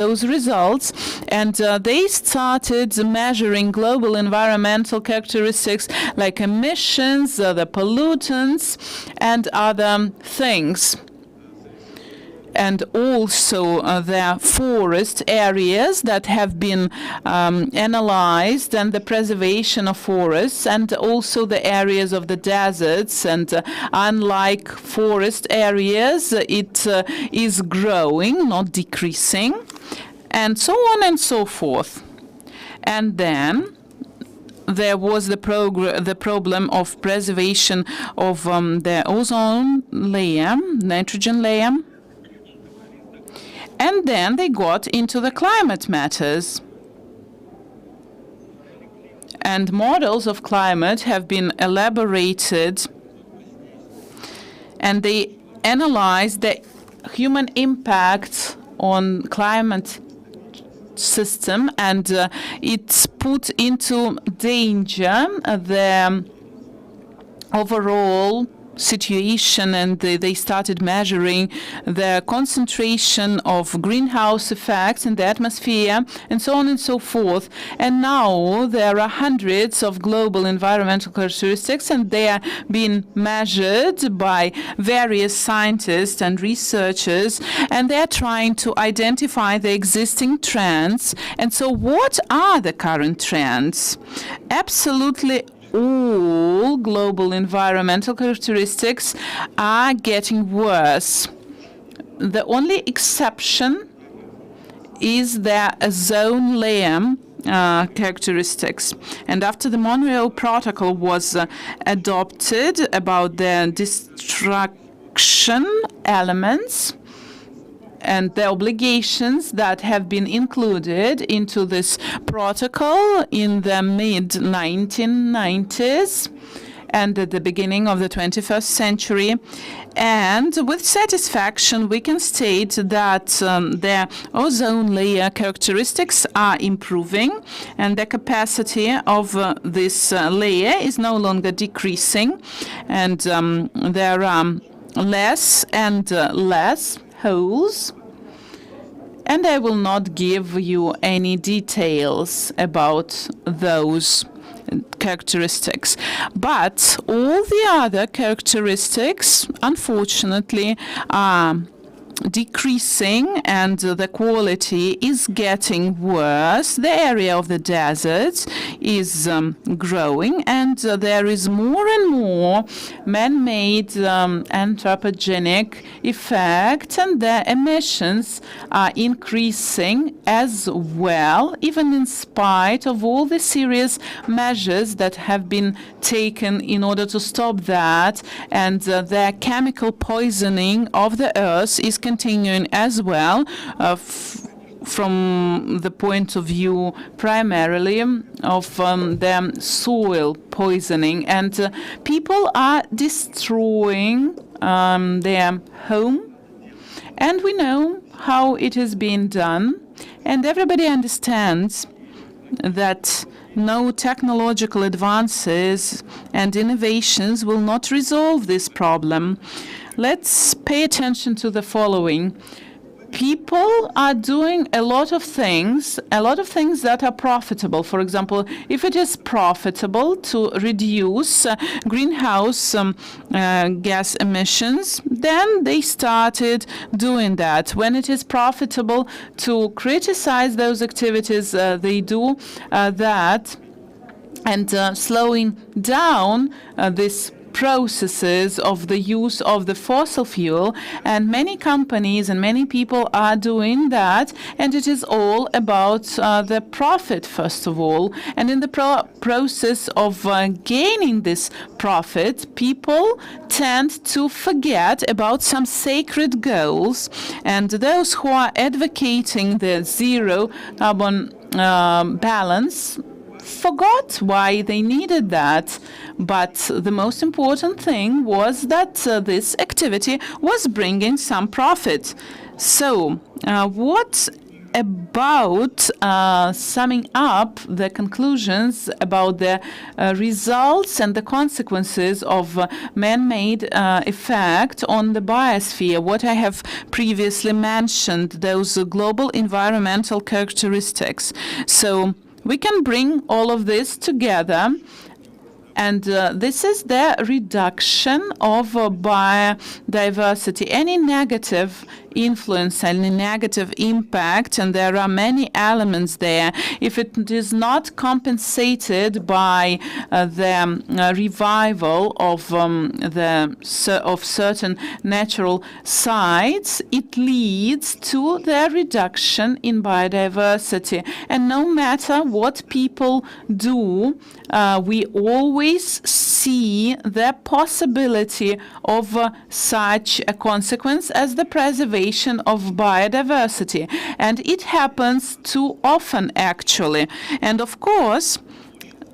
those results, and they started measuring global environmental characteristics like emissions, the pollutants, and other things. And also the forest areas that have been analyzed, and the preservation of forests, and also the areas of the deserts. And unlike forest areas, it is growing, not decreasing, and so on and so forth. And then there was the problem of preservation of the ozone layer, nitrogen layer. And then they got into the climate matters. And models of climate have been elaborated, and they analyzed the human impact on climate system, and it's put into danger the overall situation, and they started measuring the concentration of greenhouse effects in the atmosphere, and so on and so forth. And now there are hundreds of global environmental characteristics, and they are being measured by various scientists and researchers, and they are trying to identify the existing trends. And so what are the current trends? Absolutely all global environmental characteristics are getting worse. The only exception is the ozone layer characteristics. And after the Montreal Protocol was adopted about the destruction elements and the obligations that have been included into this protocol in the mid-1990s and at the beginning of the 21st century. And with satisfaction, we can state that the ozone layer characteristics are improving, and the capacity of this layer is no longer decreasing, and there are less and less holes. And I will not give you any details about those characteristics. But all the other characteristics, unfortunately, are decreasing, and the quality is getting worse. The area of the deserts is growing, and there is more and more man-made anthropogenic effect, and the emissions are increasing as well, even in spite of all the serious measures that have been taken in order to stop that. And the chemical poisoning of the earth is continuing as well, from the point of view primarily of the soil poisoning. And people are destroying their home, and we know how it is being done, and everybody understands that no technological advances and innovations will not resolve this problem. Let's pay attention to the following. People are doing a lot of things that are profitable. For example, if it is profitable to reduce greenhouse gas emissions, then they started doing that. When it is profitable to criticize those activities, they do that. And slowing down this processes of the use of the fossil fuel, and many companies and many people are doing that, and it is all about the profit first of all. And in the process of gaining this profit, people tend to forget about some sacred goals, and those who are advocating the zero carbon balance forgot why they needed that. But the most important thing was that this activity was bringing some profit. So what about summing up the conclusions about the results and the consequences of man-made effect on the biosphere, what I have previously mentioned, those global environmental characteristics. So we can bring all of this together, and this is the reduction of biodiversity. Any negative influence, any negative impact, and there are many elements there, if it is not compensated by the revival of certain natural sites, it leads to the reduction in biodiversity. And no matter what people do, we always see the possibility of such a consequence as the preservation of biodiversity. And it happens too often, actually. And of course,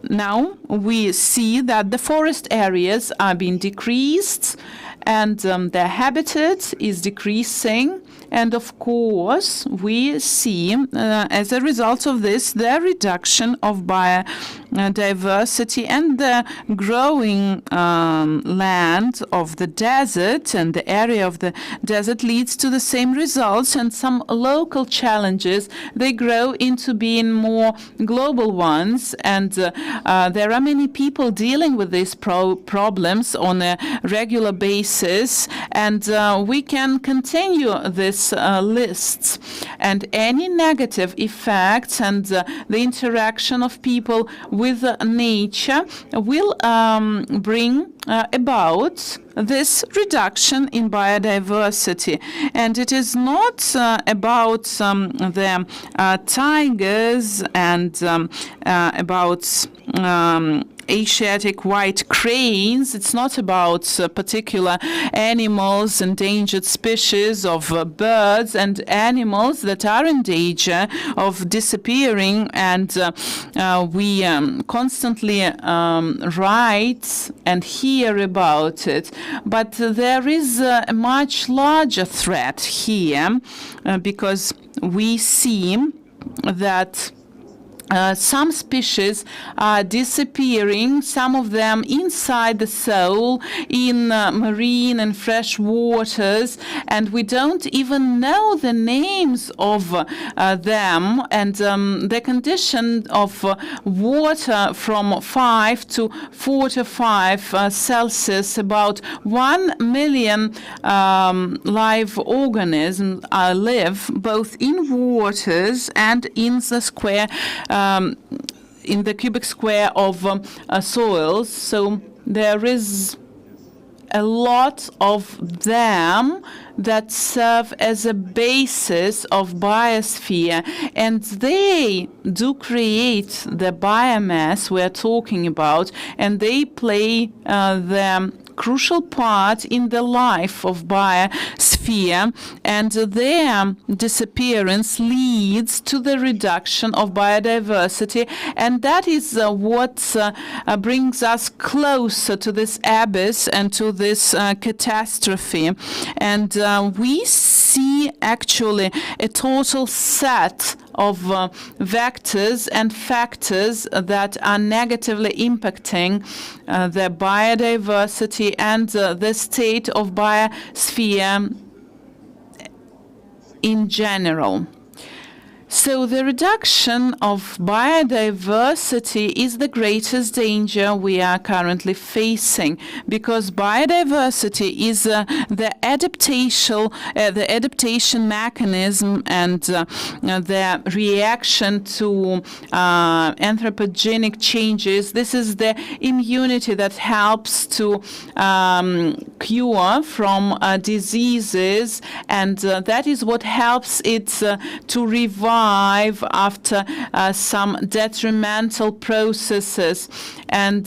now we see that the forest areas are being decreased and their habitat is decreasing. And of course, we see, as a result of this, the reduction of biodiversity and the growing land of the desert and the area of the desert leads to the same results, and some local challenges, they grow into being more global ones. And there are many people dealing with these problems on a regular basis, and we can continue this lists. And any negative effects and the interaction of people with nature will bring about this reduction in biodiversity. And it is not about the tigers and about Asiatic white cranes. It's not about particular animals, endangered species of birds and animals that are in danger of disappearing. And we constantly write and hear about it. But there is a much larger threat here because we see that some species are disappearing, some of them inside the soil, in marine and fresh waters, and we don't even know the names of them. And the condition of water from 5 to 45 Celsius, about 1 million live organisms live both in waters and in the square in the cubic square of soils. So there is a lot of them that serve as a basis of biosphere, and they do create the biomass we're talking about, and they play the crucial part in the life of biosphere, and their disappearance leads to the reduction of biodiversity, and that is what brings us closer to this abyss and to this catastrophe. And we see actually a total set of vectors and factors that are negatively impacting the biodiversity and the state of biosphere in general. So the reduction of biodiversity is the greatest danger we are currently facing, because biodiversity is the adaptation mechanism and the reaction to anthropogenic changes. This is the immunity that helps to cure from diseases, and that is what helps it to revive after some detrimental processes. And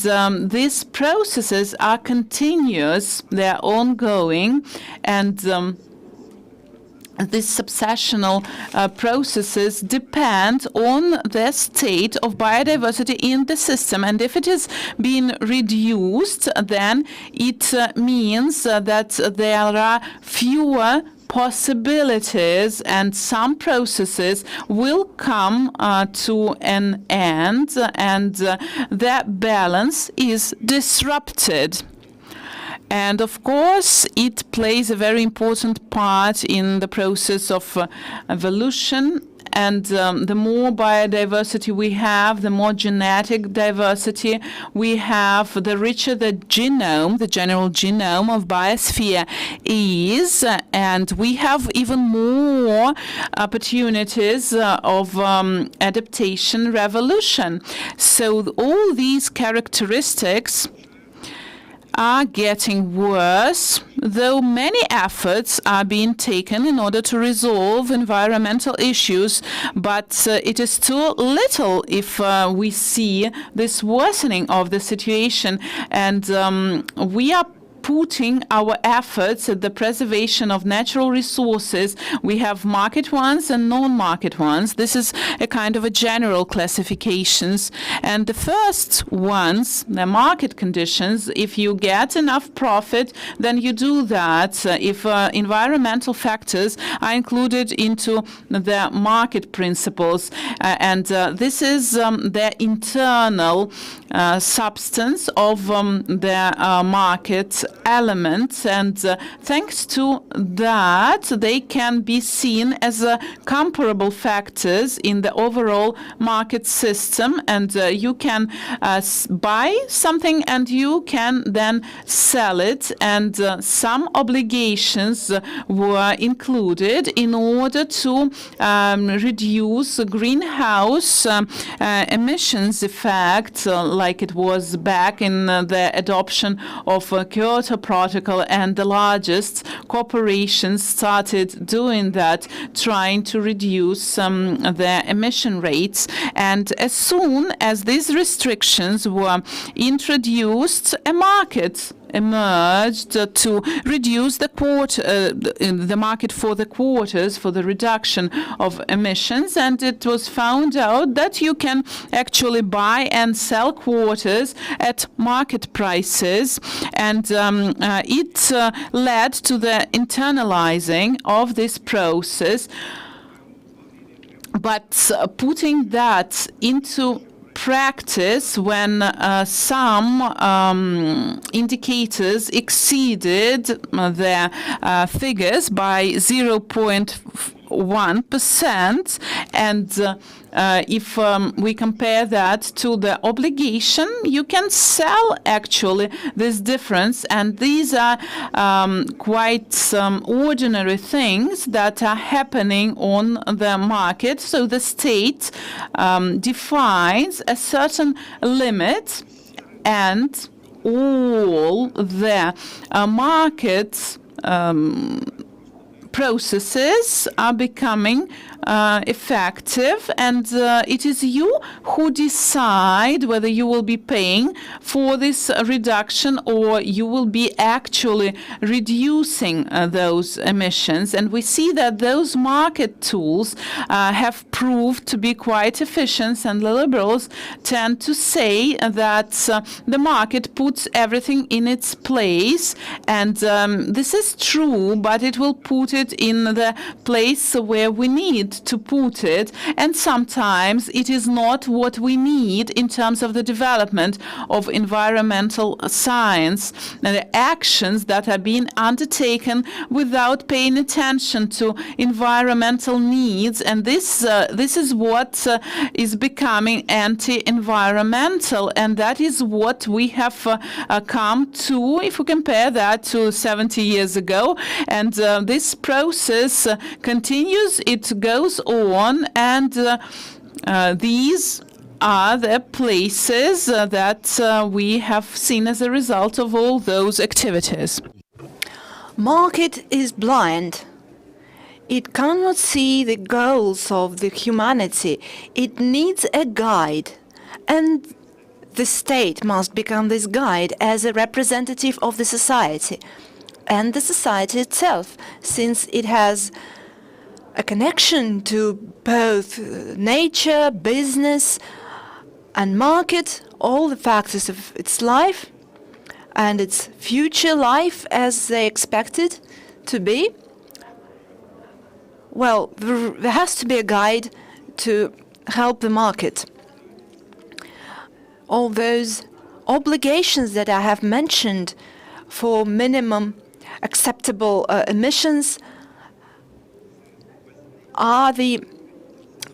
these processes are continuous, they are ongoing, and these successional processes depend on the state of biodiversity in the system. And if it is being reduced, then it means that there are fewer possibilities and some processes will come to an end, and that balance is disrupted. And of course, it plays a very important part in the process of evolution. And the more biodiversity we have, the more genetic diversity we have, the richer the genome, the general genome of biosphere is, and we have even more opportunities of adaptation, revolution. So all these characteristics are getting worse, though many efforts are being taken in order to resolve environmental issues, but it is too little if we see this worsening of the situation, and we are putting our efforts at the preservation of natural resources. We have market ones and non-market ones. This is a kind of a general classifications. And the first ones, the market conditions, if you get enough profit, then you do that. If environmental factors are included into the market principles, and this is the internal substance of the market elements, and thanks to that they can be seen as comparable factors in the overall market system, and you can buy something and you can then sell it, and some obligations were included in order to reduce greenhouse emissions effect, like it was back in the adoption of Kyoto Protocol, and the largest corporations started doing that, trying to reduce their emission rates. And as soon as these restrictions were introduced, a market emerged to reduce the market for the quotas for the reduction of emissions, and it was found out that you can actually buy and sell quotas at market prices, and it led to the internalizing of this process. But putting that into practice, when some indicators exceeded their figures by 0.1%, and if we compare that to the obligation, you can sell actually this difference, and these are quite ordinary things that are happening on the market. So the state defines a certain limit, and all the market processes are becoming effective, and it is you who decide whether you will be paying for this reduction or you will be actually reducing those emissions. And we see that those market tools have proved to be quite efficient, and the liberals tend to say that the market puts everything in its place, and this is true, but it will put it in the place where we need to put it, and sometimes it is not what we need in terms of the development of environmental science and the actions that are being undertaken without paying attention to environmental needs, and this is what is becoming anti-environmental, and that is what we have come to if we compare that to 70 years ago. And this process continues, it goes on, and these are the places that we have seen as a result of all those activities. Market is blind. It cannot see the goals of the humanity. It needs a guide, and the state must become this guide as a representative of the society and the society itself, since it has a connection to both nature, business, and market, all the factors of its life and its future life as they expect it to be. well, there has to be a guide to help the market. All those obligations that I have mentioned for minimum acceptable emissions are the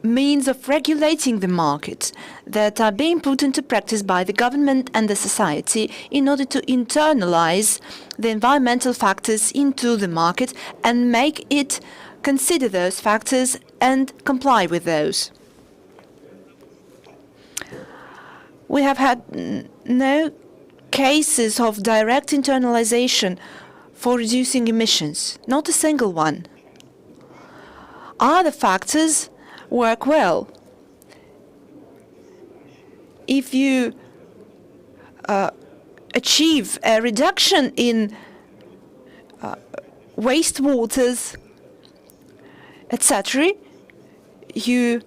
means of regulating the market that are being put into practice by the government and the society in order to internalize the environmental factors into the market and make it consider those factors and comply with those. We have had no cases of direct internalization for reducing emissions, not a single one. Other factors work well. If you achieve a reduction in wastewaters, etc., you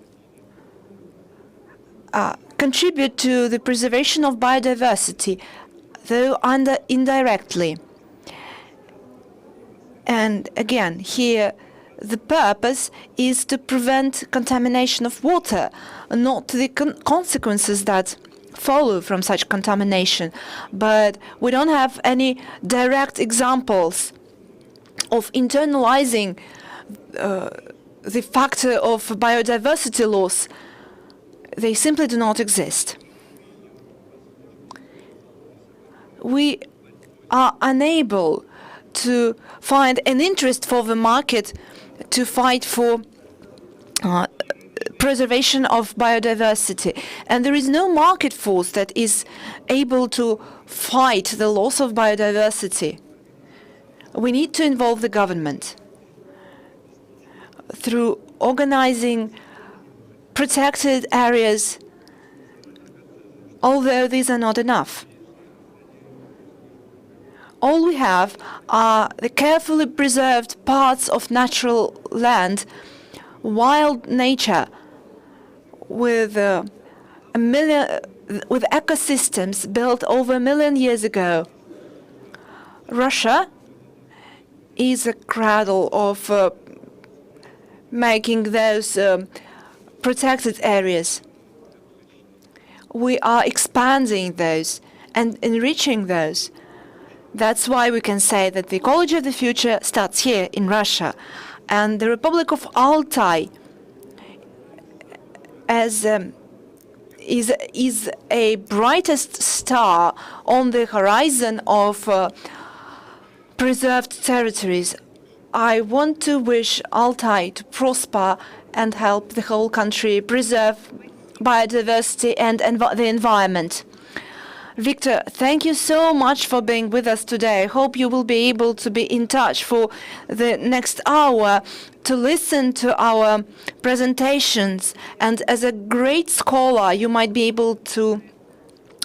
contribute to the preservation of biodiversity, though indirectly. And again, here the purpose is to prevent contamination of water, not the consequences that follow from such contamination. But we don't have any direct examples of internalizing the factor of biodiversity loss. They simply do not exist. We are unable to find an interest for the market to fight for preservation of biodiversity. And there is no market force that is able to fight the loss of biodiversity. We need to involve the government through organizing protected areas, although these are not enough. All we have are the carefully preserved parts of natural land, wild nature, with ecosystems built over 1 million years ago. Russia is a cradle of making those protected areas. We are expanding those and enriching those. That's why we can say that the ecology of the future starts here in Russia. And the Republic of Altai is a brightest star on the horizon of preserved territories. I want to wish Altai to prosper and help the whole country preserve biodiversity and the environment. Victor, thank you so much for being with us today. I hope you will be able to be in touch for the next hour to listen to our presentations. And as a great scholar, you might be able to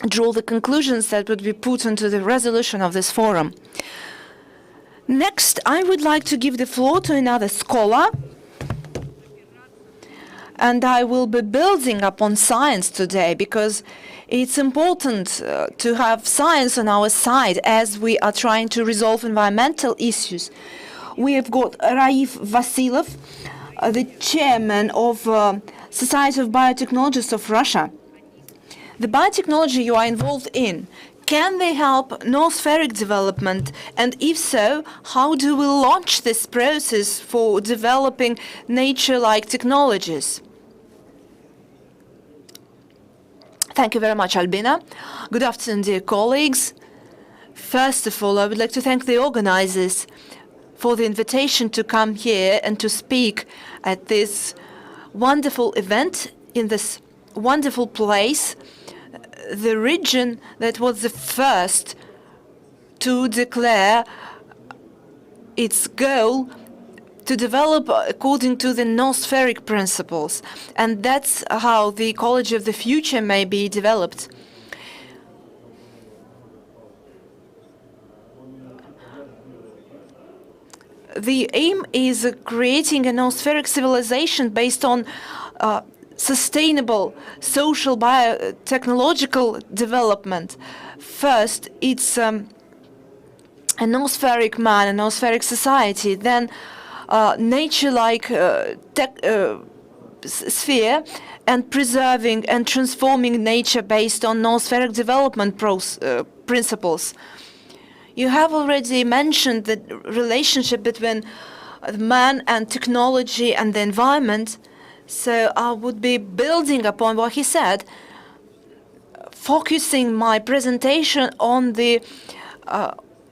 draw the conclusions that would be put into the resolution of this forum. Next, I would like to give the floor to another scholar. And I will be building upon science today because it's important to have science on our side as we are trying to resolve environmental issues. We have got Raif Vasilov, the chairman of Society of Biotechnologists of Russia. The biotechnology you are involved in, can they help noospheric development? And if so, how do we launch this process for developing nature-like technologies? Thank you very much, Albina. Good afternoon, dear colleagues. First of all, I would like to thank the organizers for the invitation to come here and to speak at this wonderful event in this wonderful place, the region that was the first to declare its goal to develop according to the noospheric principles. And that's how the ecology of the future may be developed. The aim is creating a noospheric civilization based on sustainable social biotechnological development. First, it's a noospheric man, a noospheric society. Then nature-like sphere and preserving and transforming nature based on noospheric development principles. You have already mentioned the relationship between man and technology and the environment, so I would be building upon what he said, focusing my presentation on the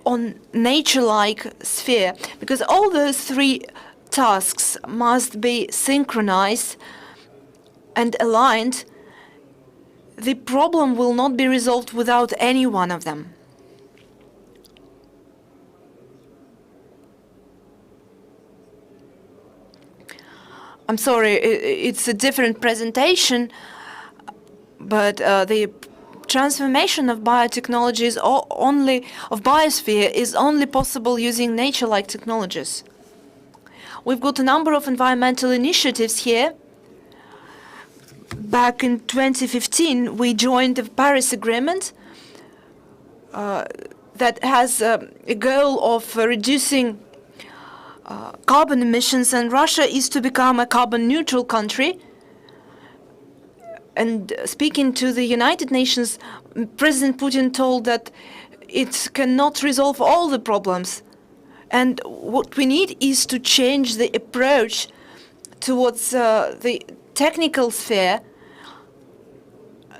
on nature-like sphere, because all those three tasks must be synchronized and aligned. The problem will not be resolved without any one of them. I'm sorry, it's a different presentation, but the transformation of biotechnology is of biosphere is only possible using nature-like technologies. We've got a number of environmental initiatives here. Back in 2015, we joined the Paris Agreement that has a goal of reducing carbon emissions, and Russia is to become a carbon neutral country. And speaking to the United Nations, President Putin told that it cannot resolve all the problems. And what we need is to change the approach towards the technical sphere.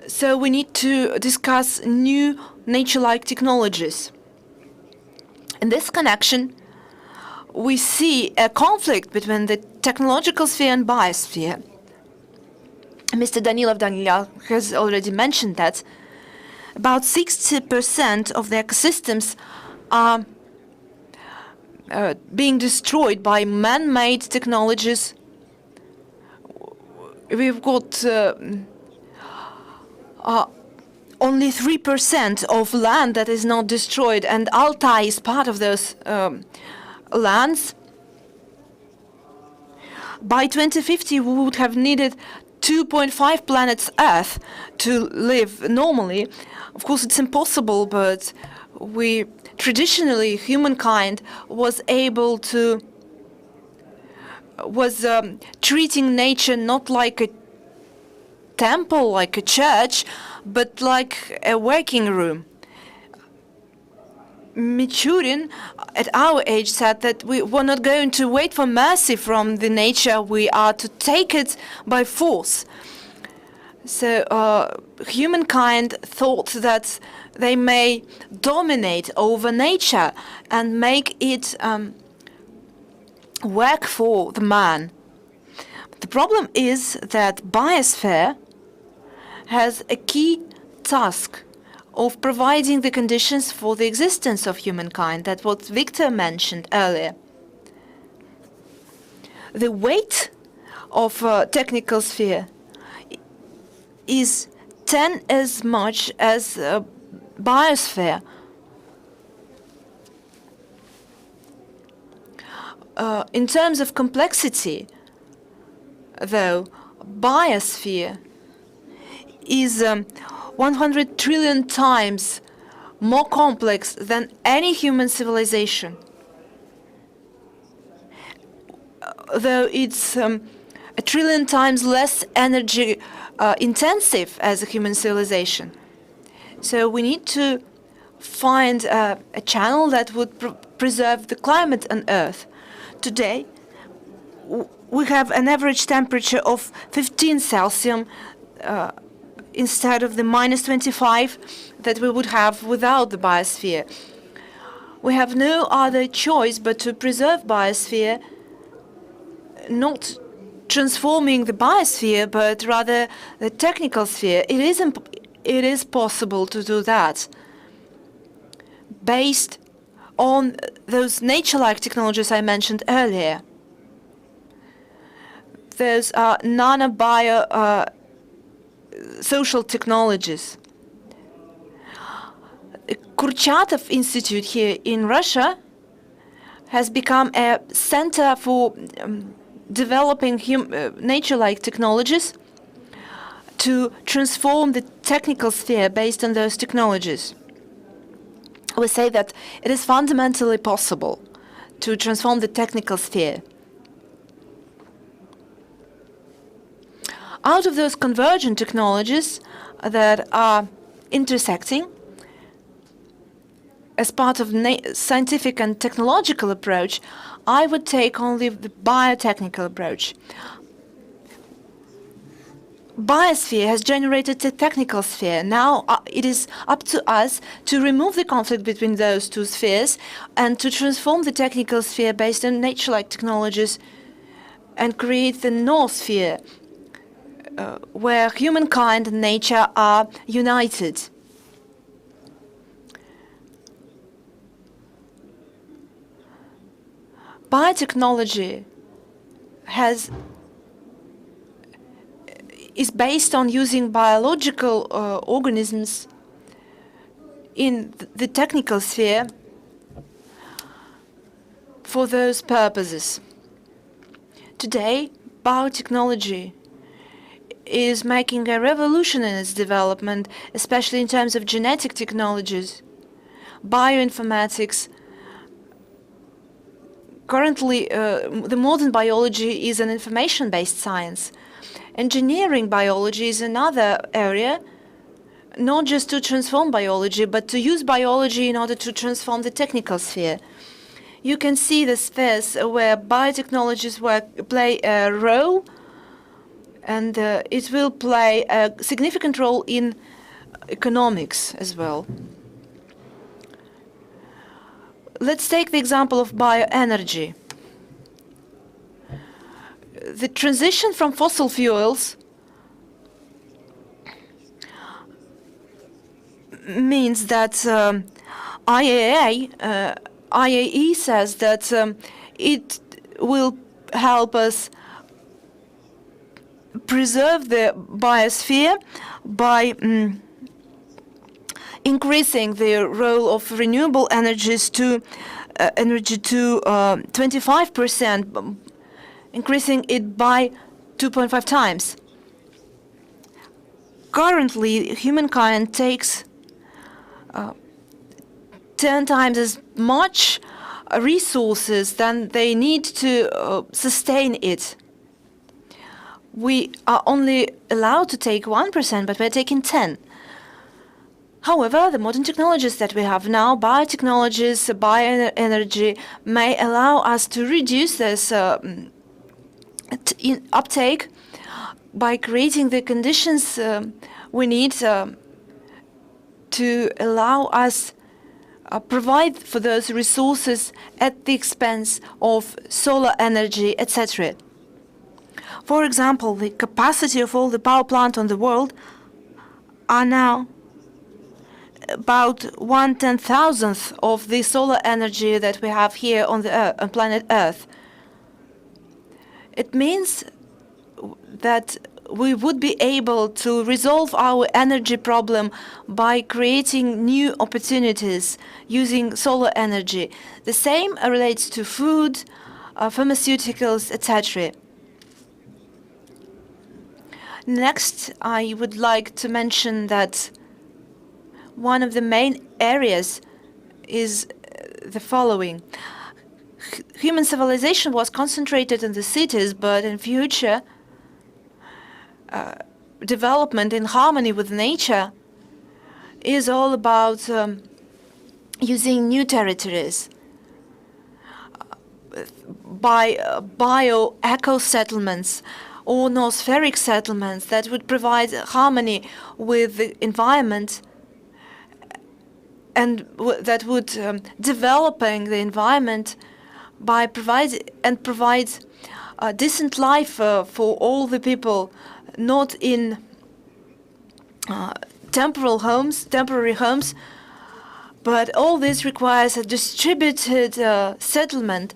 So we need to discuss new nature-like technologies. In this connection, we see a conflict between the technological sphere and biosphere. Mr. Danilov has already mentioned that about 60% of the ecosystems are being destroyed by man-made technologies. We've got only 3% of land that is not destroyed, and ALTAI is part of those lands. By 2050, we would have needed 2.5 planets Earth to live normally. Of course, it's impossible, but traditionally, humankind was treating nature not like a temple, like a church, but like a working room. Michurin, at our age, said that we were not going to wait for mercy from the nature, we are to take it by force. So humankind thought that they may dominate over nature and make it work for the man. The problem is that biosphere has a key task of providing the conditions for the existence of humankind. That's what Victor mentioned earlier. The weight of technical sphere is 10 as much as biosphere. In terms of complexity, though, biosphere is 100 trillion times more complex than any human civilization. Though it's a trillion times less energy intensive as a human civilization. So we need to find a channel that would preserve the climate on Earth. Today, we have an average temperature of 15 Celsius instead of the minus 25 that we would have without the biosphere. We have no other choice but to preserve biosphere, not transforming the biosphere, but rather the technical sphere. It is possible to do that based on those nature-like technologies I mentioned earlier. Those are nanobio social technologies. Kurchatov Institute here in Russia has become a center for developing nature-like technologies to transform the technical sphere based on those technologies. We say that it is fundamentally possible to transform the technical sphere. Out of those convergent technologies that are intersecting as part of scientific and technological approach, I would take only the biotechnical approach. Biosphere has generated the technical sphere. Now it is up to us to remove the conflict between those two spheres and to transform the technical sphere based on nature-like technologies and create the noosphere, where humankind and nature are united. Biotechnology is based on using biological organisms in the technical sphere for those purposes. Today, biotechnology is making a revolution in its development, especially in terms of genetic technologies, bioinformatics. Currently, the modern biology is an information-based science. Engineering biology is another area, not just to transform biology, but to use biology in order to transform the technical sphere. You can see the spheres where biotechnologies play a role, and it will play a significant role in economics as well. Let's take the example of bioenergy. The transition from fossil fuels means that IAE says that it will help us preserve the biosphere by increasing the role of renewable energies to 25%, increasing it by 2.5 times. Currently, humankind takes 10 times as much resources than they need to sustain it. We are only allowed to take 1%, but we're taking 10. However, the modern technologies that we have now, biotechnologies, bioenergy, may allow us to reduce this uptake by creating the conditions we need to allow us provide for those resources at the expense of solar energy, etc. For example, the capacity of all the power plants on the world are now about 1/10,000th of the solar energy that we have here on on planet Earth. It means that we would be able to resolve our energy problem by creating new opportunities using solar energy. The same relates to food, pharmaceuticals, etc. Next, I would like to mention that one of the main areas is the following. Human civilization was concentrated in the cities, but in future, development in harmony with nature is all about using new territories by bio-eco settlements or noospheric settlements that would provide harmony with the environment and that would developing the environment by provide decent life for all the people, not in temporary homes, but all this requires a distributed settlement,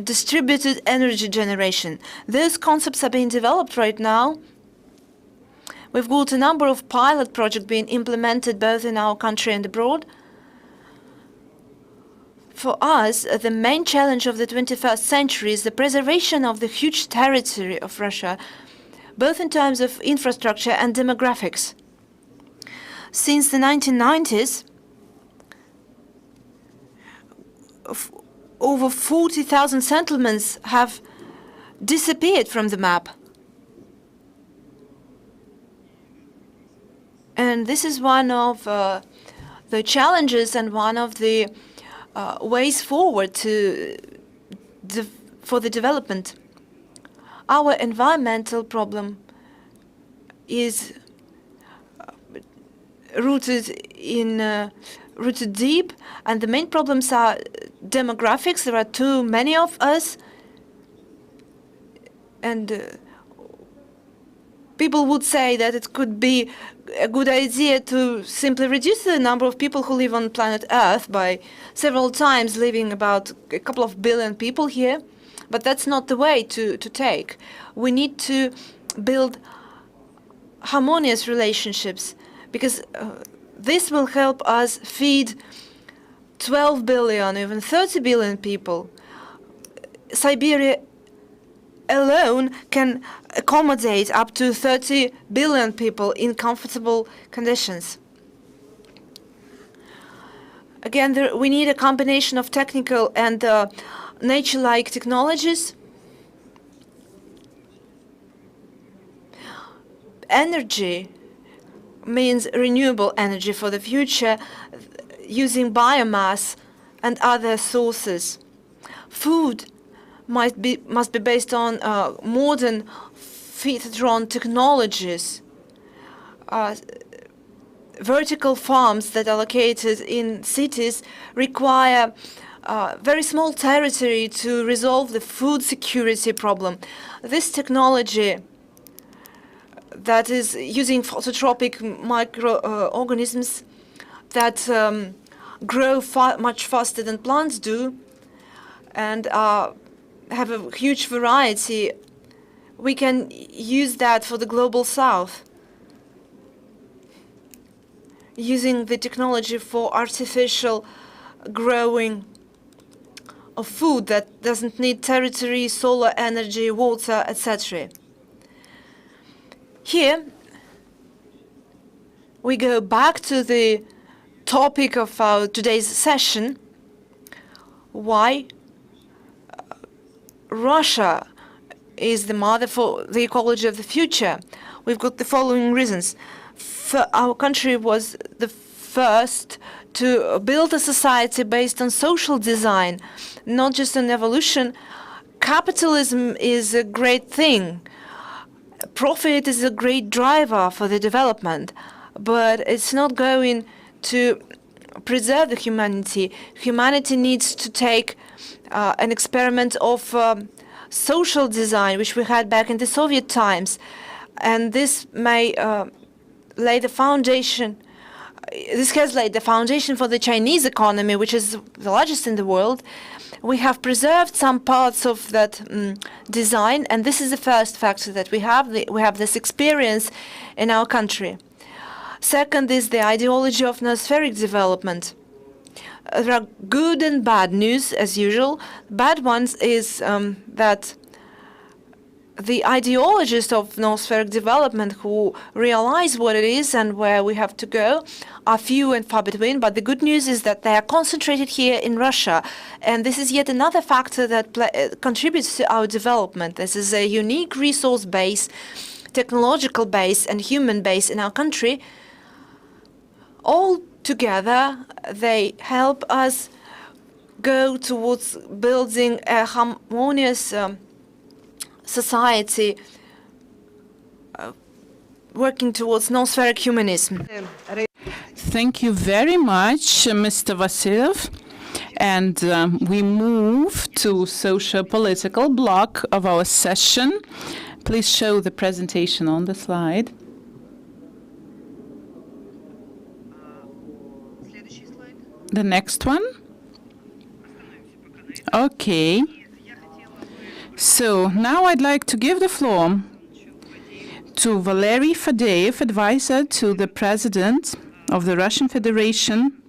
distributed energy generation. Those concepts are being developed right now. We've got a number of pilot projects being implemented both in our country and abroad. For us, the main challenge of the 21st century is the preservation of the huge territory of Russia, both in terms of infrastructure and demographics. Since the 1990s, over 40,000 settlements have disappeared from the map. And this is one of the challenges and one of the ways forward for the development. Our environmental problem is rooted deep, and the main problems are demographics. There are too many of us, and people would say that it could be a good idea to simply reduce the number of people who live on planet Earth by several times, leaving about a couple of billion people here. But that's not the way to take. We need to build harmonious relationships, because this will help us feed 12 billion, even 30 billion people. Siberia alone can accommodate up to 30 billion people in comfortable conditions. Again, we need a combination of technical and nature-like technologies. Energy means renewable energy for the future, using biomass and other sources. Food must be based on modern feed-drawn technologies. Vertical farms that are located in cities require very small territory to resolve the food security problem. This technology that is using phototropic microorganisms that grow much faster than plants do and have a huge variety, we can use that for the global south, using the technology for artificial growing of food that doesn't need territory, solar energy, water, etc. Here, we go back to the topic of our today's session, why Russia is the mother for the ecology of the future. We've got the following reasons. Our country was the first to build a society based on social design, not just on evolution. Capitalism is a great thing. Profit is a great driver for the development, but it's not going to preserve the humanity. Humanity needs to take an experiment of social design, which we had back in the Soviet times, and this may lay the foundation. This has laid the foundation for the Chinese economy, which is the largest in the world. We have preserved some parts of that design, and this is the first factor that we have. We have this experience in our country. Second is the ideology of noospheric development. There are good and bad news, as usual. Bad ones is that the ideologists of noospheric development who realize what it is and where we have to go are few and far between. But the good news is that they are concentrated here in Russia. And this is yet another factor that contributes to our development. This is a unique resource base, technological base, and human base in our country. All together, they help us go towards building a harmonious society, working towards noospheric humanism. Thank you very much, Mr. Vasilyev. And we move to socio-political block of our session. Please show the presentation on the slide. The next one. Okay. So now I'd like to give the floor to Valery Fadeev, advisor to the President of the Russian Federation,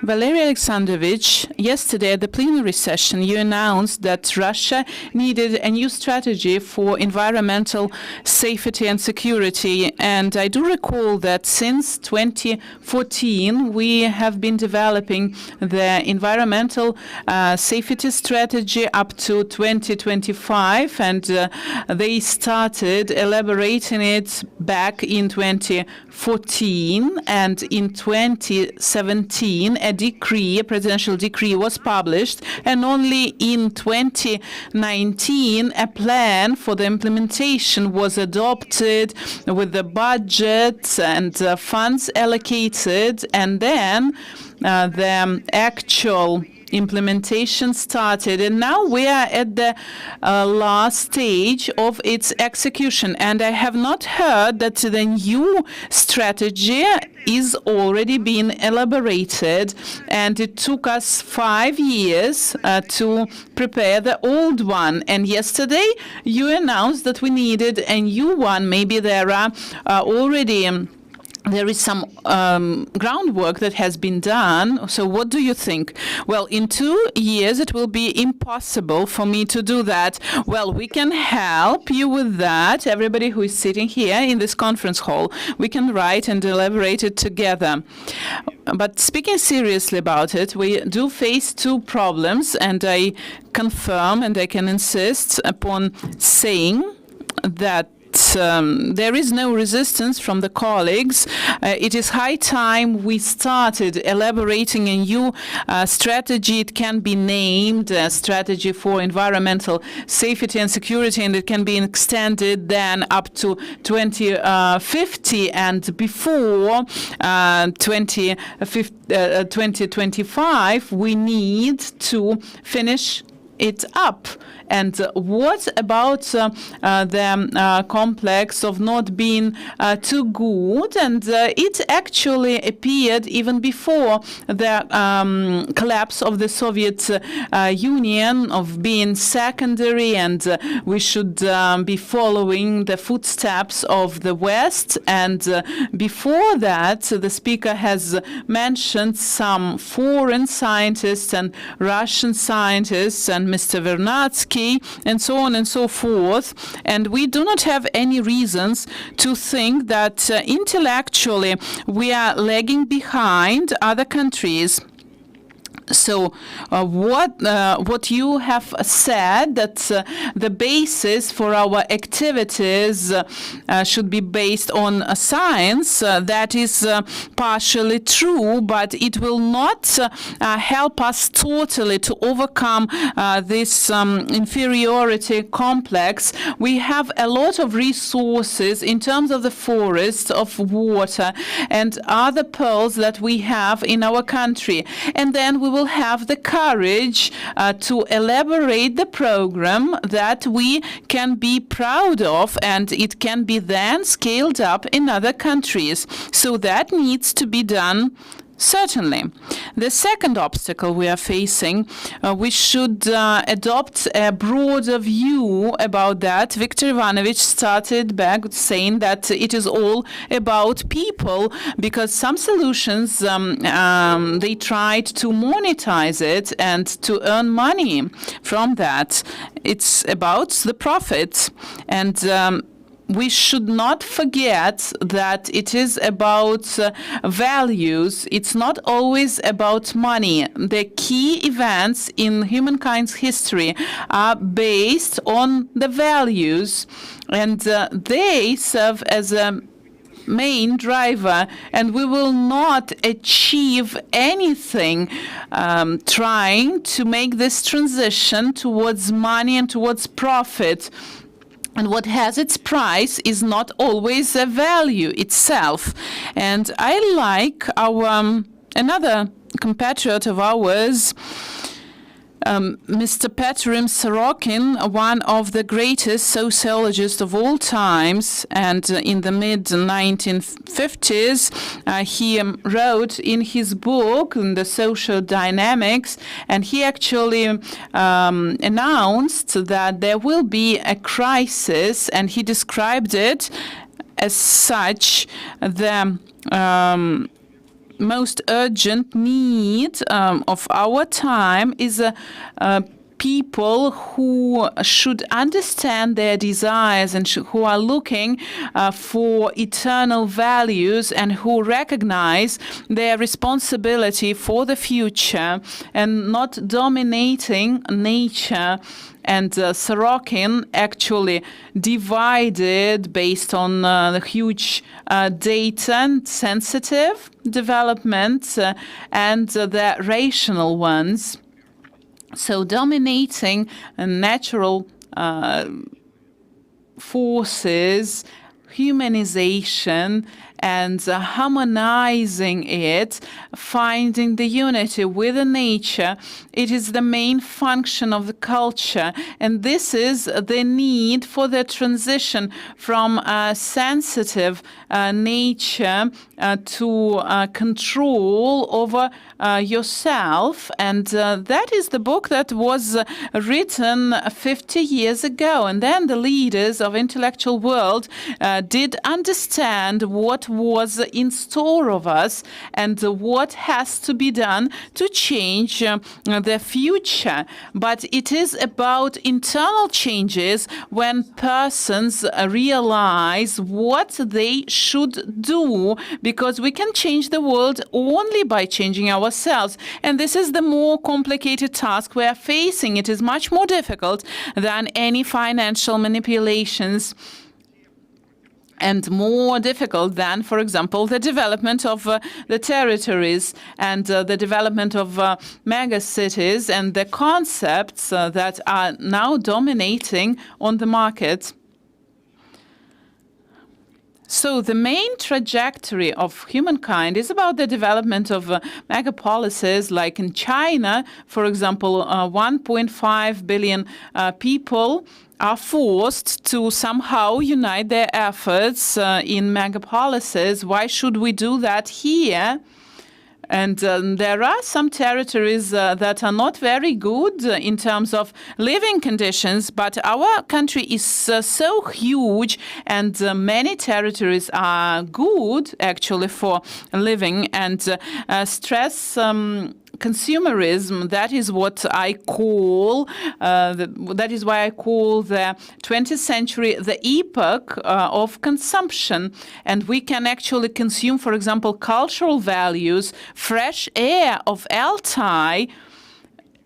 Valery Alexandrovich, yesterday at the plenary session, you announced that Russia needed a new strategy for environmental safety and security. And I do recall that since 2014, we have been developing the environmental safety strategy up to 2025, and they started elaborating it back in 2014, and in 2017 a presidential decree was published, and only in 2019 a plan for the implementation was adopted with the budget and funds allocated, and then the actual implementation started, and now we are at the last stage of its execution. And I have not heard that the new strategy is already being elaborated, and it took us 5 years to prepare the old one. And yesterday you announced that we needed a new one. Maybe there are already there is some groundwork that has been done. So what do you think? Well, in 2 years, it will be impossible for me to do that. Well, we can help you with that. Everybody who is sitting here in this conference hall, we can write and elaborate it together. But speaking seriously about it, we do face two problems, and I confirm and I can insist upon saying that there is no resistance from the colleagues. It is high time we started elaborating a new strategy. It can be named a strategy for environmental safety and security, and it can be extended then up to 2050, and before 2025 we need to finish it up. And what about the complex of not being too good? And it actually appeared even before the collapse of the Soviet Union, of being secondary, and we should be following the footsteps of the West. And before that, the speaker has mentioned some foreign scientists and Russian scientists and Mr. Vernadsky, and so on and so forth. And we do not have any reasons to think that intellectually we are lagging behind other countries. So what you have said, that the basis for our activities should be based on science, that is partially true, but it will not help us totally to overcome this inferiority complex. We have a lot of resources in terms of the forest, of water, and other pearls that we have in our country. And then we will have the courage to elaborate the program that we can be proud of, and it can be then scaled up in other countries. So that needs to be done. Certainly. The second obstacle we are facing, we should adopt a broader view about that. Viktor Ivanovich started back saying that it is all about people, because some solutions, they tried to monetize it and to earn money from that. It's about the profit. And we should not forget that it is about values. It's not always about money. The key events in humankind's history are based on the values, and they serve as a main driver, and we will not achieve anything trying to make this transition towards money and towards profit. And what has its price is not always a value itself. And I like our another compatriot of ours, Mr. Petrim Sorokin, one of the greatest sociologists of all times, and in the mid-1950s, he wrote in his book, in the Social Dynamics, and he actually announced that there will be a crisis, and he described it as such: the most urgent need of our time is people who should understand their desires and who are looking for eternal values and who recognize their responsibility for the future and not dominating nature. And Sorokin actually divided based on the huge data and sensitive developments and the rational ones. So dominating natural forces, humanization, and harmonizing it, finding the unity with the nature, it is the main function of the culture. And this is the need for the transition from sensitive nature to control over yourself. And that is the book that was written 50 years ago. And then the leaders of intellectual world did understand what was in store of us and what has to be done to change the future. But it is about internal changes when persons realize what they should do, because we can change the world only by changing ourselves. And this is the more complicated task we are facing. It is much more difficult than any financial manipulations, and more difficult than, for example, the development of the territories and the development of mega cities and the concepts that are now dominating on the market. So the main trajectory of humankind is about the development of megapolises, like in China, for example, 1.5 billion people are forced to somehow unite their efforts in megapolises. Why should we do that here? And there are some territories that are not very good in terms of living conditions, but our country is so huge, and many territories are good actually for living, and stress consumerism, that is what I call, that is why I call the 20th century the epoch of consumption. And we can actually consume, for example, cultural values, fresh air of ALTAI.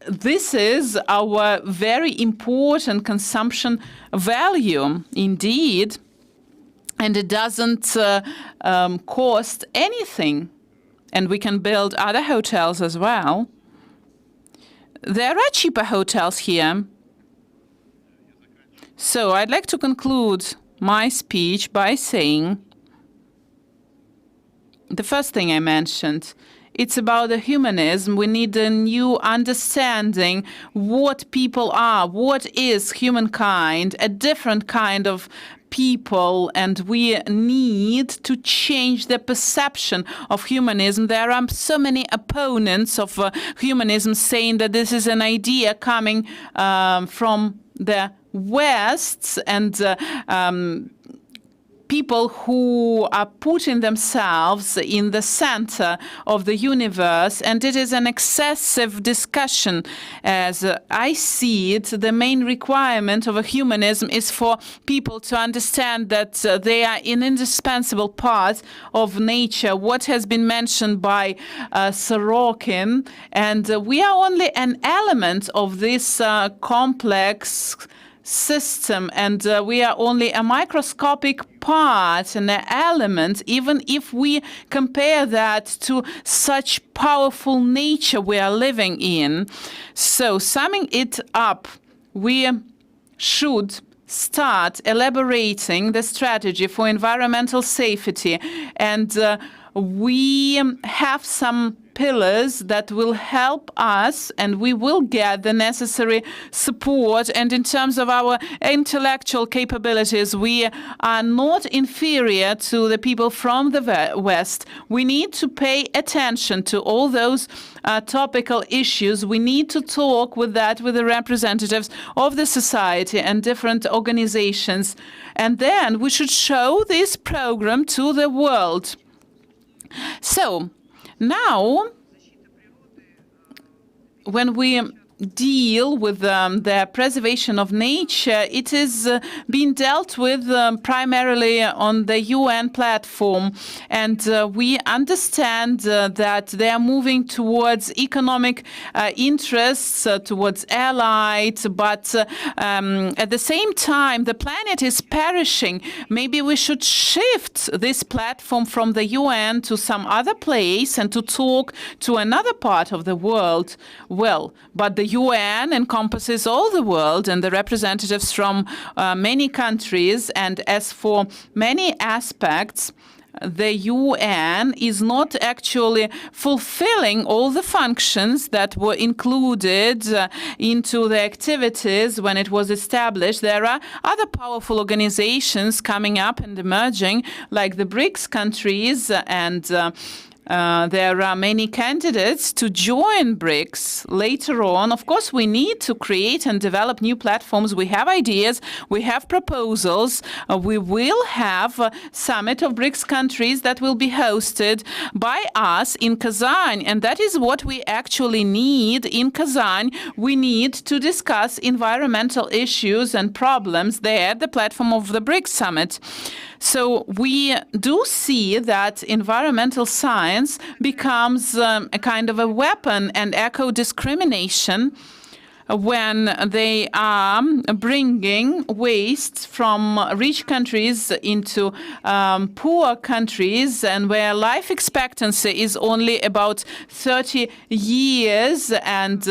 This is our very important consumption value indeed, and it doesn't cost anything. And we can build other hotels as well. There are cheaper hotels here. So I'd like to conclude my speech by saying the first thing I mentioned. It's about the humanism. We need a new understanding what people are, what is humankind, a different kind of people, and we need to change the perception of humanism. There are so many opponents of humanism saying that this is an idea coming from the West, and people who are putting themselves in the center of the universe, and it is an excessive discussion. As I see it, the main requirement of a humanism is for people to understand that they are an indispensable part of nature, what has been mentioned by Sorokin, and we are only an element of this complex system, and we are only a microscopic part and an element, even if we compare that to such powerful nature we are living in. So summing it up, we should start elaborating the strategy for environmental safety, and we have some pillars that will help us, and we will get the necessary support. And in terms of our intellectual capabilities, we are not inferior to the people from the West. We need to pay attention to all those topical issues. We need to talk with the representatives of the society and different organizations. And then we should show this program to the world. So, Now, when we deal with the preservation of nature, it is being dealt with primarily on the UN platform. And we understand that they are moving towards economic interests, towards allies, but at the same time, the planet is perishing. Maybe we should shift this platform from the UN to some other place and to talk to another part of the world. Well, but the UN encompasses all the world and the representatives from many countries. And as for many aspects, the UN is not actually fulfilling all the functions that were included into the activities when it was established. There are other powerful organizations coming up and emerging, like the BRICS countries, and there are many candidates to join BRICS later on. Of course, we need to create and develop new platforms. We have ideas, we have proposals. We will have a summit of BRICS countries that will be hosted by us in Kazan. And that is what we actually need in Kazan. We need to discuss environmental issues and problems there at the platform of the BRICS summit. So we do see that environmental science becomes a kind of a weapon and eco-discrimination when they are bringing waste from rich countries into poor countries, and where life expectancy is only about 30 years. And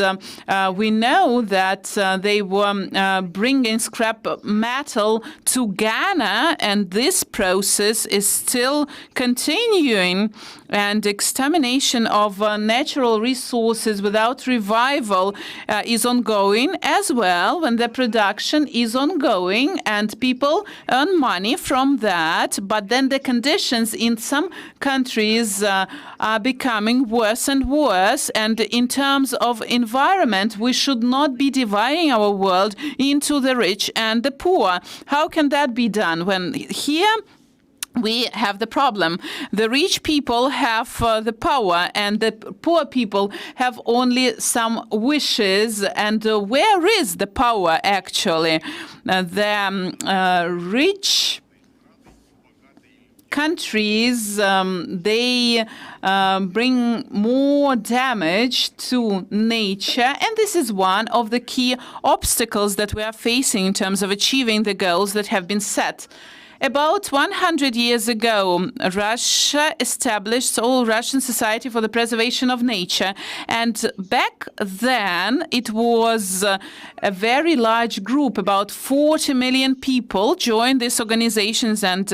we know that they were bringing scrap metal to Ghana, and this process is still continuing. And extermination of natural resources without revival is ongoing as well, when the production is ongoing and people earn money from that. But then the conditions in some countries are becoming worse and worse. And in terms of environment, we should not be dividing our world into the rich and the poor. How can that be done when here we have the problem? The rich people have the power, and the poor people have only some wishes. And where is the power, actually? The rich countries, they bring more damage to nature, and this is one of the key obstacles that we are facing in terms of achieving the goals that have been set. About 100 years ago, Russia established All-Russian Society for the Preservation of Nature. And back then, it was a very large group. About 40 million people joined these organizations. And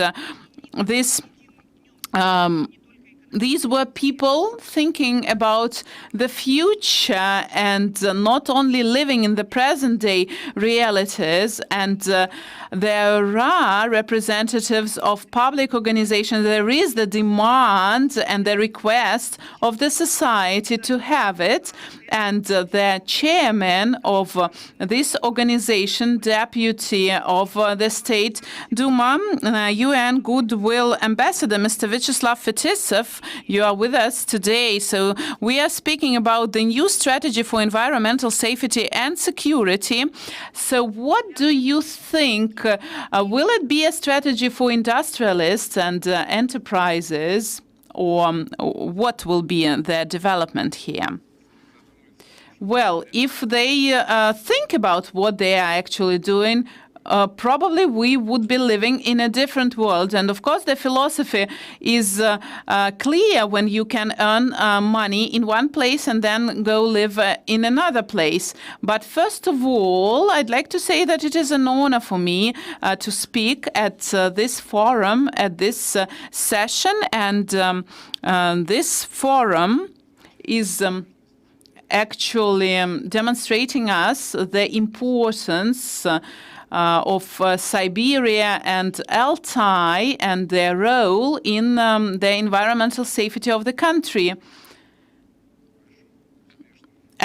these were people thinking about the future and not only living in the present-day realities. And there are representatives of public organizations. There is the demand and the request of the society to have it. And the chairman of this organization, deputy of the State Duma, UN Goodwill Ambassador, Mr. Vyacheslav Fetisov, you are with us today. So we are speaking about the new strategy for environmental safety and security. So what do you think? Will it be a strategy for industrialists and enterprises, or what will be their development here? Well, if they think about what they are actually doing, probably we would be living in a different world. And of course, the philosophy is clear when you can earn money in one place and then go live in another place. But first of all, I'd like to say that it is an honor for me to speak at this forum, at this session. And this forum is actually demonstrating us the importance of Siberia and ALTAI and their role in the environmental safety of the country.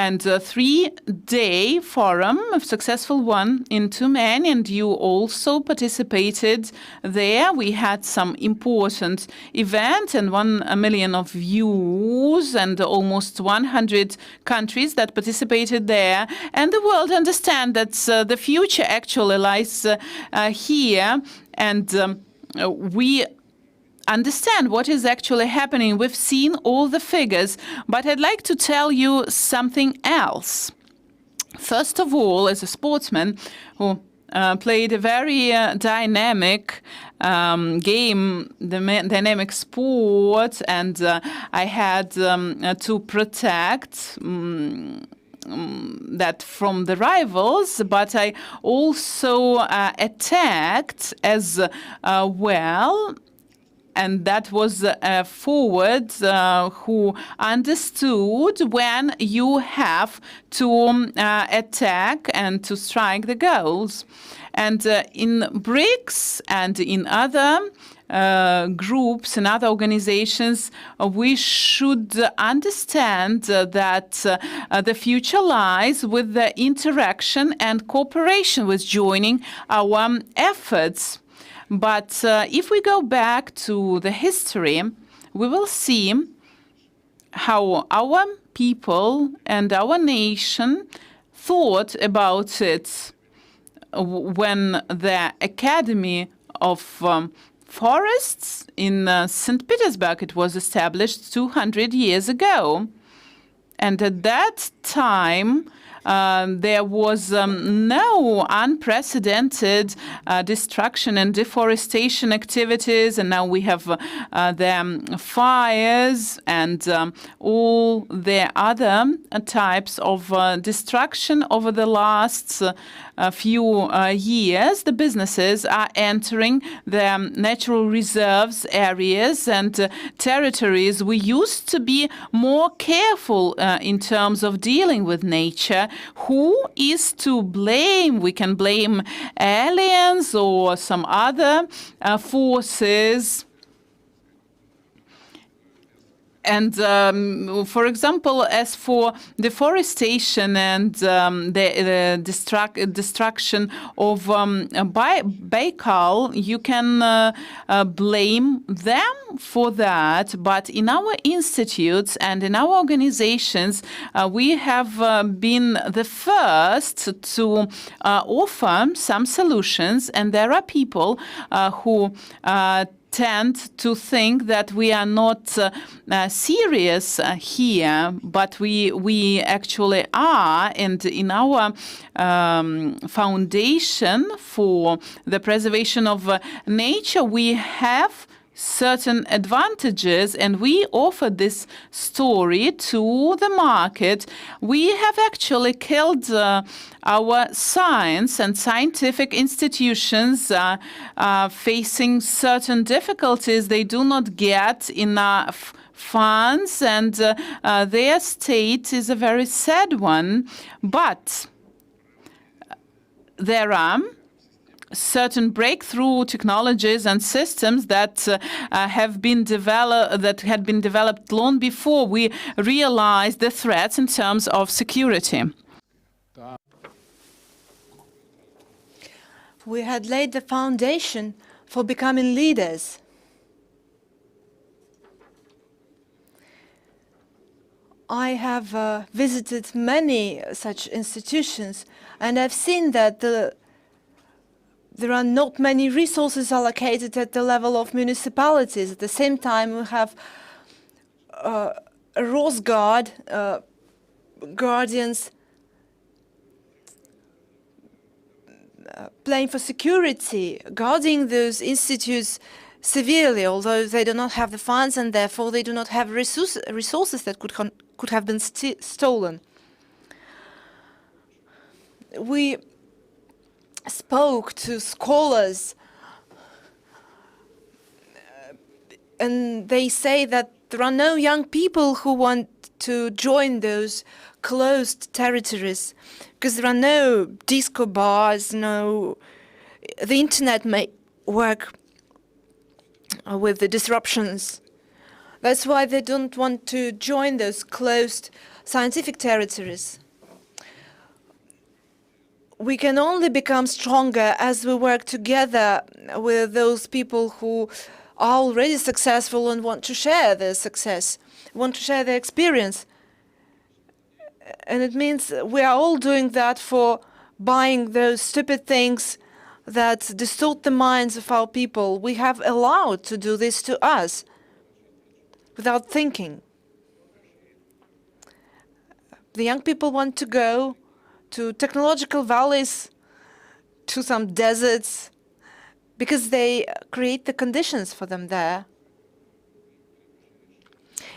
and a 3-day forum, a successful one in Tumen, and you also participated there. We had some important events and 1 million of views and almost 100 countries that participated there. And the world understand that the future actually lies here, and we understand what is actually happening. We've seen all the figures, but I'd like to tell you something else. First of all, as a sportsman who played a very dynamic game, dynamic sport, and I had to protect that from the rivals, but I also attacked as well. And that was a forward who understood when you have to attack and to strike the goals. And in BRICS and in other groups and other organizations, we should understand that the future lies with the interaction and cooperation with joining our efforts. But if we go back to the history, we will see how our people and our nation thought about it when the Academy of Forests in St. Petersburg, it was established 200 years ago. And at that time, there was no unprecedented destruction and deforestation activities, and now we have the fires and all the other types of destruction over the last few years. The businesses are entering the natural reserves areas and territories. We used to be more careful in terms of dealing with nature. Who is to blame? We can blame aliens or some other forces. And for example, as for deforestation and the destruction of Baikal, you can blame them for that. But in our institutes and in our organizations, we have been the first to offer some solutions. And there are people who tend to think that we are not serious here, but we actually are. And in our foundation for the preservation of nature, we have certain advantages, and we offer this story to the market. We have actually killed our science, and scientific institutions are facing certain difficulties. They do not get enough funds, and their state is a very sad one. But there are certain breakthrough technologies and systems that had been developed long before we realized the threats in terms of security. We had laid the foundation for becoming leaders. I have visited many such institutions, and I've seen that there are not many resources allocated at the level of municipalities. At the same time, we have a Rose Guard, guardians playing for security, guarding those institutes severely, although they do not have the funds and therefore they do not have resources that could have been stolen. We spoke to scholars, and they say that there are no young people who want to join those closed territories because there are no disco bars, the internet may work with the disruptions. That's why they don't want to join those closed scientific territories. We can only become stronger as we work together with those people who are already successful and want to share their success, want to share their experience. And it means we are all doing that for buying those stupid things that distort the minds of our people. We have allowed to do this to us without thinking. The young people want to go to technological valleys, to some deserts, because they create the conditions for them there.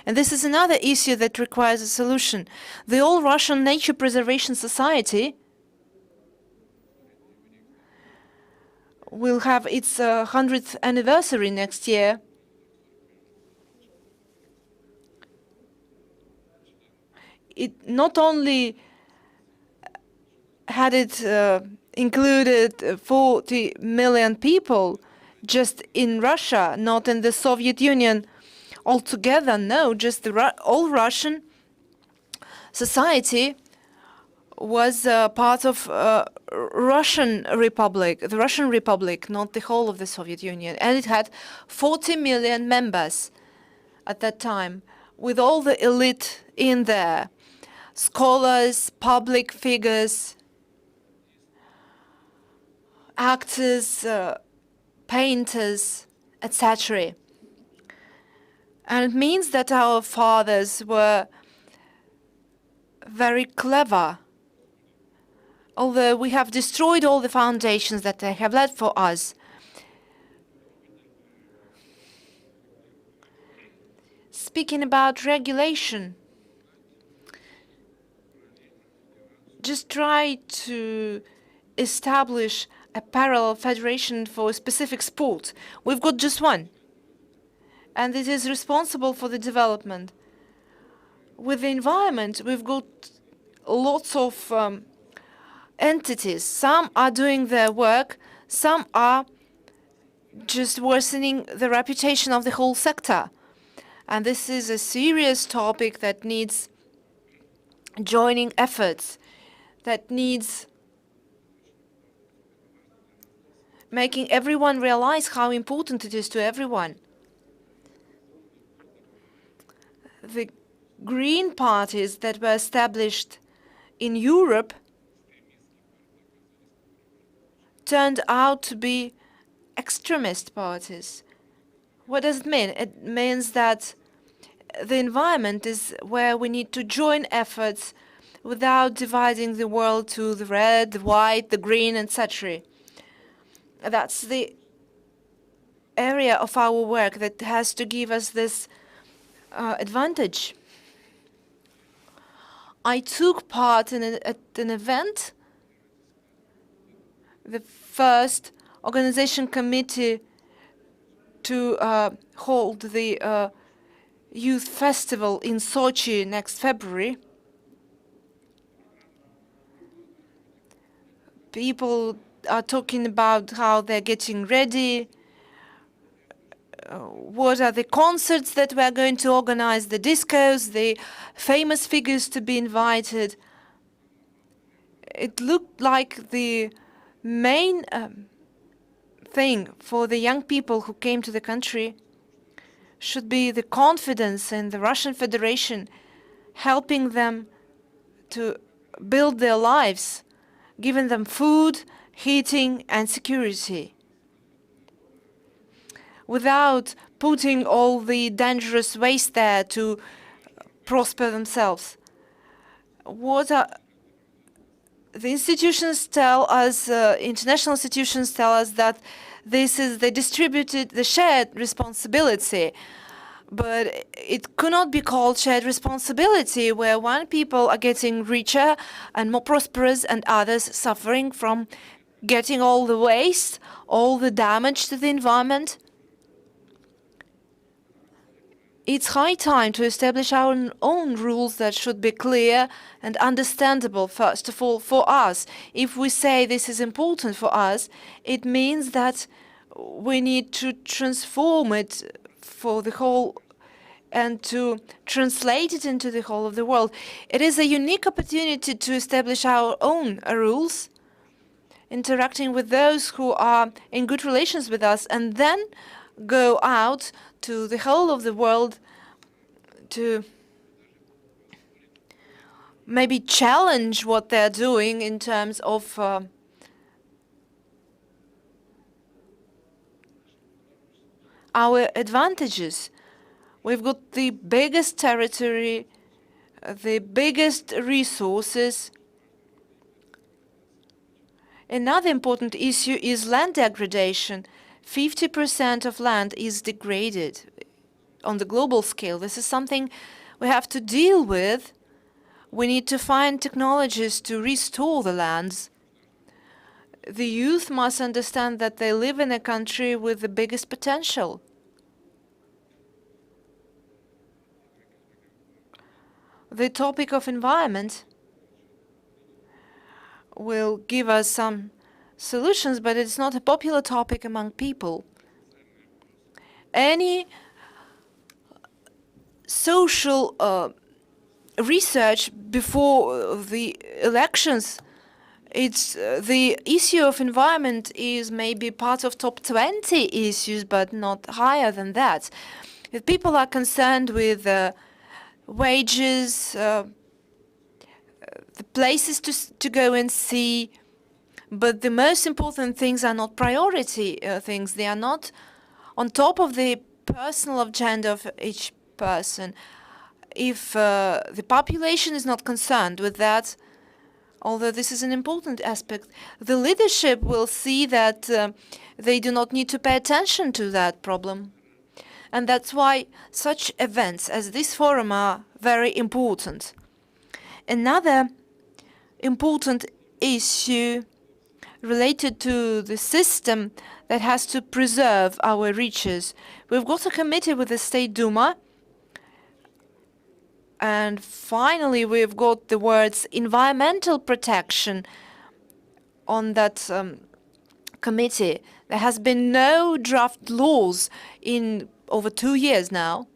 And this is another issue that requires a solution. The All-Russian Nature Preservation Society will have its 100th anniversary next year. It not only had it included 40 million people just in Russia, not in the Soviet Union altogether, no, just the all-Russian society was part of Russian Republic, the Russian Republic, not the whole of the Soviet Union. And it had 40 million members at that time, with all the elite in there, scholars, public figures, actors, painters, etc. And it means that our fathers were very clever. Although we have destroyed all the foundations that they have laid for us. Speaking about regulation, just try to establish a parallel federation for a specific sport. We've got just one, and it is responsible for the development. With the environment, we've got lots of entities. Some are doing their work, some are just worsening the reputation of the whole sector. And this is a serious topic that needs joining efforts, that needs making everyone realize how important it is to everyone. The green parties that were established in Europe turned out to be extremist parties. What does it mean? It means that the environment is where we need to join efforts without dividing the world to the red, the white, the green, etc. That's the area of our work that has to give us this advantage. I took part in at an event, the first organization committee to hold the youth festival in Sochi next February. People are talking about how they're getting ready, what are the concerts that we're going to organize, the discos, the famous figures to be invited. It looked like the main thing for the young people who came to the country should be the confidence in the Russian Federation, helping them to build their lives, giving them food, heating and security, without putting all the dangerous waste there to prosper themselves. What are the institutions tell us, international institutions tell us that this is the shared responsibility, but it cannot be called shared responsibility where one people are getting richer and more prosperous and others suffering from getting all the waste, all the damage to the environment. It's high time to establish our own rules that should be clear and understandable, first of all, for us. If we say this is important for us, it means that we need to transform it for the whole and to translate it into the whole of the world. It is a unique opportunity to establish our own rules, interacting with those who are in good relations with us, and then go out to the whole of the world to maybe challenge what they're doing in terms of our advantages. We've got the biggest territory, the biggest resources. Another important issue is land degradation. 50% of land is degraded on the global scale. This is something we have to deal with. We need to find technologies to restore the lands. The youth must understand that they live in a country with the biggest potential. The topic of environment will give us some solutions, but it's not a popular topic among people. Any social research before the elections, it's the issue of environment is maybe part of top 20 issues, but not higher than that. If people are concerned with wages, the places to go and see, but the most important things are not priority things. They are not on top of the personal agenda of each person. If the population is not concerned with that, although this is an important aspect, the leadership will see that they do not need to pay attention to that problem. And that's why such events as this forum are very important. Another important issue related to the system that has to preserve our reaches. We've got a committee with the State Duma, and finally we've got the words environmental protection on that committee. There has been no draft laws in over 2 years now.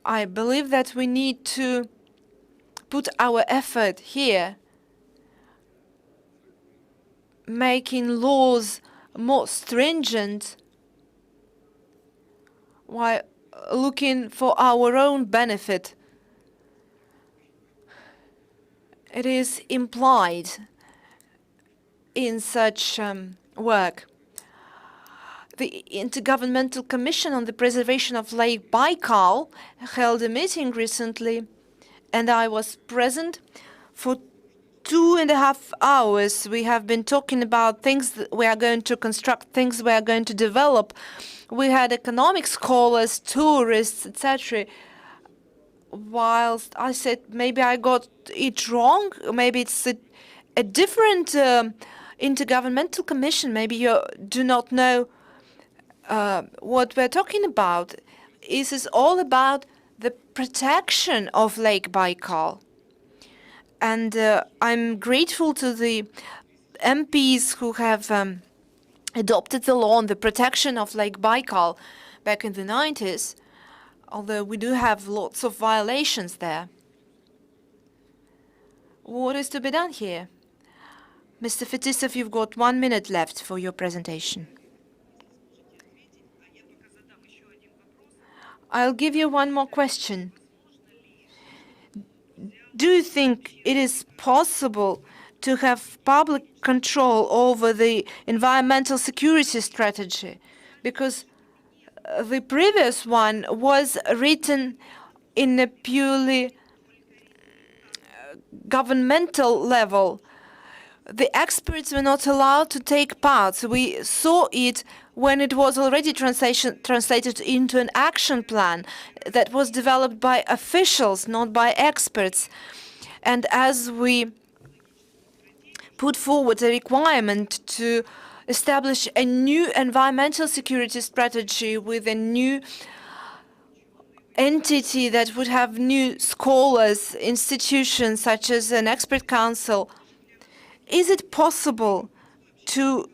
I believe that we need to put our effort here, making laws more stringent while looking for our own benefit. It is implied in such work. The Intergovernmental Commission on the Preservation of Lake Baikal held a meeting recently, and I was present for 2.5 hours. We have been talking about things that we are going to construct, things we are going to develop. We had economic scholars, tourists, etc. Whilst I said maybe I got it wrong, maybe it's a different intergovernmental commission, maybe you do not know what we're talking about. This is all about the protection of Lake Baikal. And I'm grateful to the MPs who have adopted the law on the protection of Lake Baikal back in the 90s, although we do have lots of violations there. What is to be done here? Mr. Fetisov, you've got 1 minute left for your presentation. I'll give you one more question. Do you think it is possible to have public control over the environmental security strategy? Because the previous one was written in a purely governmental level. The experts were not allowed to take part. We saw it when it was already translated into an action plan that was developed by officials, not by experts. And as we put forward a requirement to establish a new environmental security strategy with a new entity that would have new scholars, institutions such as an expert council, is it possible to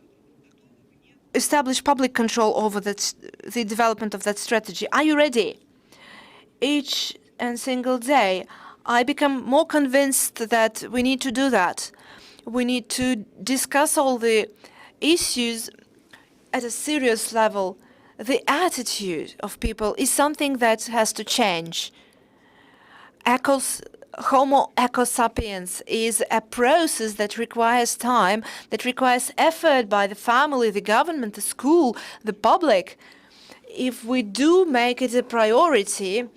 establish public control over the development of that strategy. Are you ready? Each and single day, I become more convinced that we need to do that. We need to discuss all the issues at a serious level. The attitude of people is something that has to change. Homo eco sapiens is a process that requires time, that requires effort by the family, the government, the school, the public. If we do make it a priority,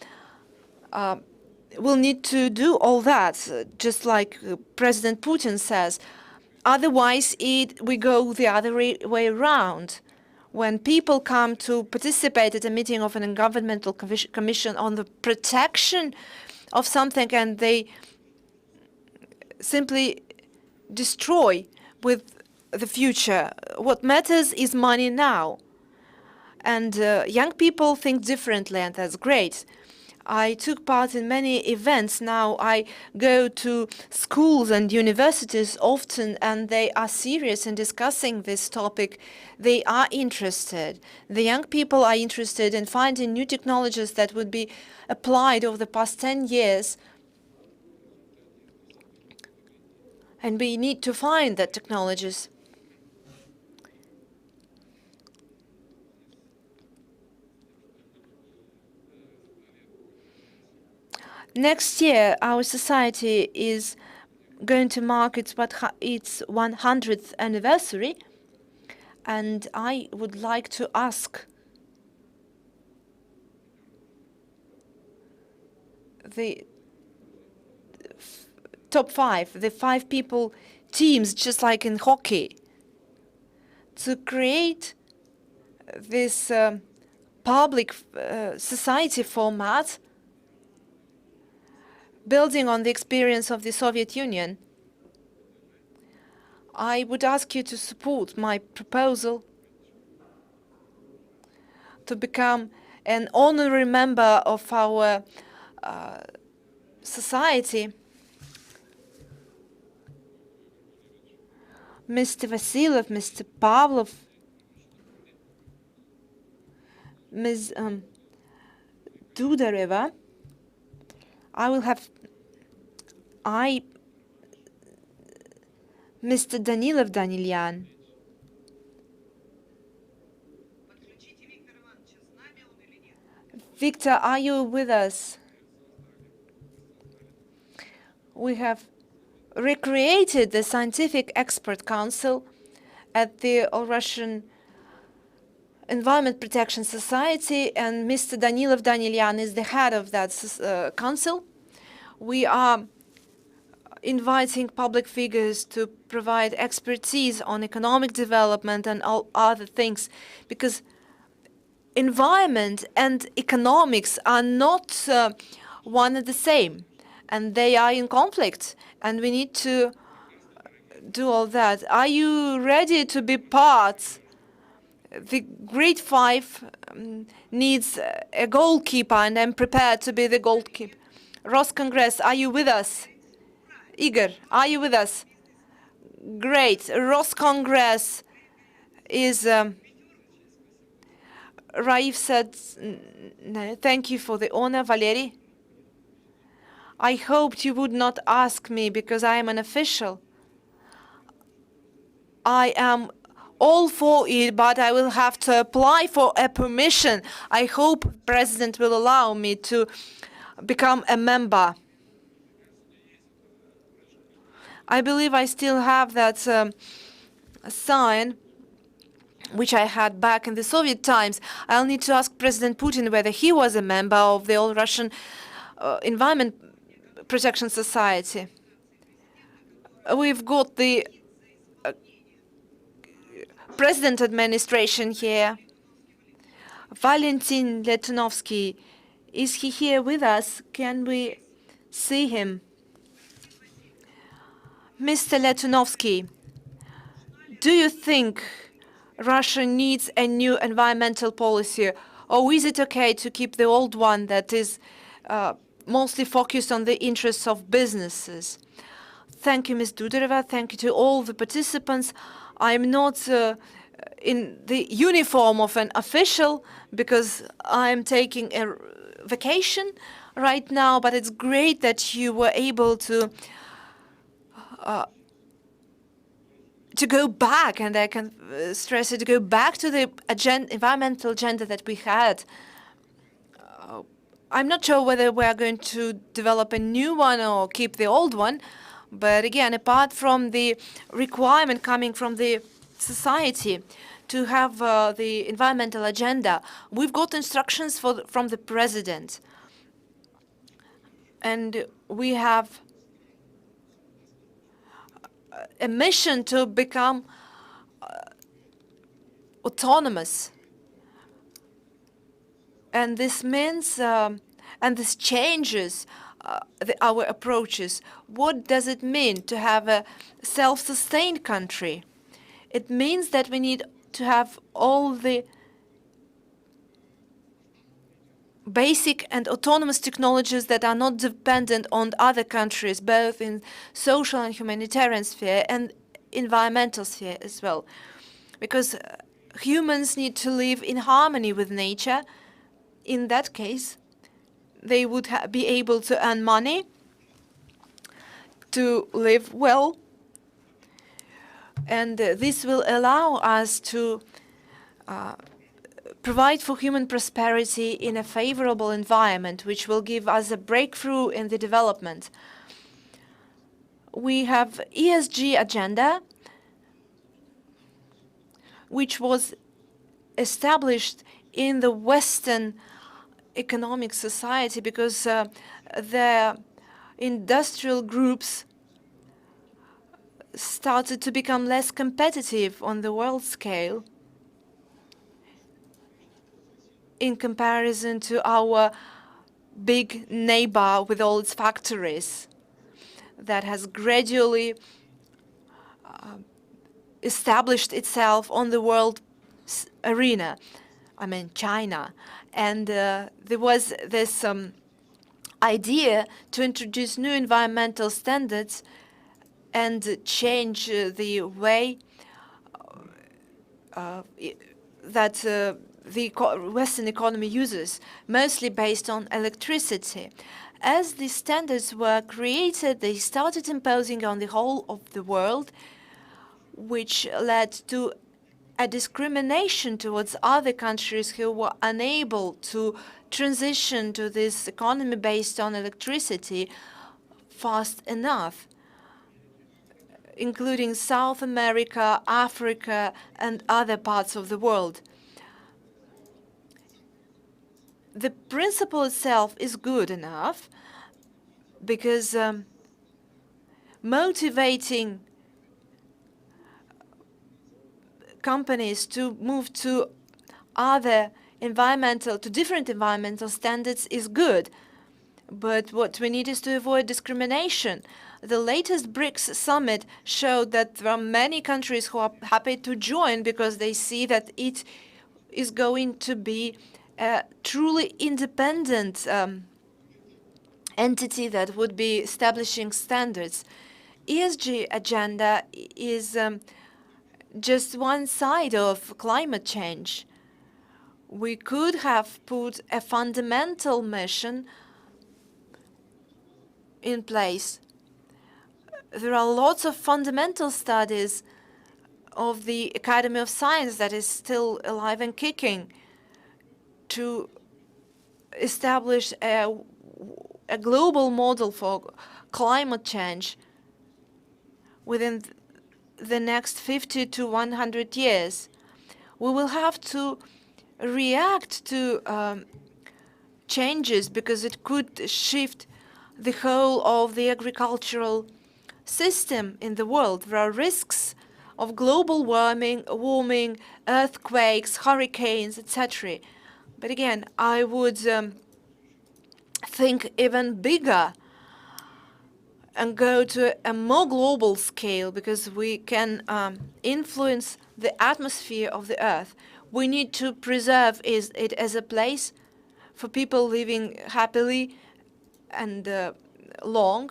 we'll need to do all that, just like President Putin says. Otherwise, we go the other way around. When people come to participate at a meeting of an governmental commission on the protection of something, and they simply destroy with the future. What matters is money now. And young people think differently, and that's great. I took part in many events. Now I go to schools and universities often, and they are serious in discussing this topic. They are interested. The young people are interested in finding new technologies that would be applied over the past 10 years. And we need to find that technologies. Next year, our society is going to mark its 100th anniversary, and I would like to ask the top 5, the 5 people teams, just like in hockey, to create this public society format building on the experience of the Soviet Union. I would ask you to support my proposal to become an honorary member of our society. Mr. Vasilyev, Mr. Pavlov, Ms. Dudareva, Mr. Danilov Danilyan. Victor, are you with us? We have recreated the Scientific Expert Council at the All-Russian Environment Protection Society, and Mr. Danilov Danilyan is the head of that council. We are inviting public figures to provide expertise on economic development and all other things, because environment and economics are not one and the same, and they are in conflict, and we need to do all that. Are you ready to be part? The grade 5 needs a goalkeeper, and I'm prepared to be the goalkeeper. Ross Congress, are you with us? Igor, are you with us? Great. Ross Congress is... Raif said, no, thank you for the honor, Valery. I hoped you would not ask me because I am an official. I am all for it, but I will have to apply for a permission. I hope the President will allow me to become a member. I believe I still have that sign, which I had back in the Soviet times. I'll need to ask President Putin whether he was a member of the All-Russian Environment Protection Society. We've got the President administration here. Valentin Letinovsky, is he here with us? Can we see him? Mr. Letinovsky, do you think Russia needs a new environmental policy, or is it okay to keep the old one that is mostly focused on the interests of businesses? Thank you, Ms. Dudareva. Thank you to all the participants. I'm not in the uniform of an official because I'm taking a vacation right now, but it's great that you were able to go back, and I can stress it, to go back to the environmental agenda that we had. I'm not sure whether we are going to develop a new one or keep the old one, but again, apart from the requirement coming from the society to have the environmental agenda, we've got instructions from the president, and we have a mission to become autonomous. And this means, and this changes our approaches. What does it mean to have a self-sustained country? It means that we need to have all the basic and autonomous technologies that are not dependent on other countries, both in social and humanitarian sphere and environmental sphere as well. Because humans need to live in harmony with nature. In that case, they would be able to earn money, to live well, and this will allow us to provide for human prosperity in a favorable environment, which will give us a breakthrough in the development. We have ESG agenda, which was established in the Western economic society because the industrial groups started to become less competitive on the world scale in comparison to our big neighbor with all its factories that has gradually established itself on the world arena. I mean, China. And there was this idea to introduce new environmental standards and change the way that the Western economy uses, mostly based on electricity. As these standards were created, they started imposing on the whole of the world, which led to a discrimination towards other countries who were unable to transition to this economy based on electricity fast enough, including South America, Africa, and other parts of the world. The principle itself is good enough because motivating companies to move to different environmental standards is good. But what we need is to avoid discrimination. The latest BRICS summit showed that there are many countries who are happy to join because they see that it is going to be a truly independent entity that would be establishing standards. ESG agenda is just one side of climate change. We could have put a fundamental mission in place. There are lots of fundamental studies of the Academy of Science that is still alive and kicking to establish a global model for climate change within the next 50 to 100 years. We will have to react to changes because it could shift the whole of the agricultural system in the world. There are risks of global warming, earthquakes, hurricanes, etc. But again, I would think even bigger and go to a more global scale because we can influence the atmosphere of the Earth. We need to preserve it as a place for people living happily and long.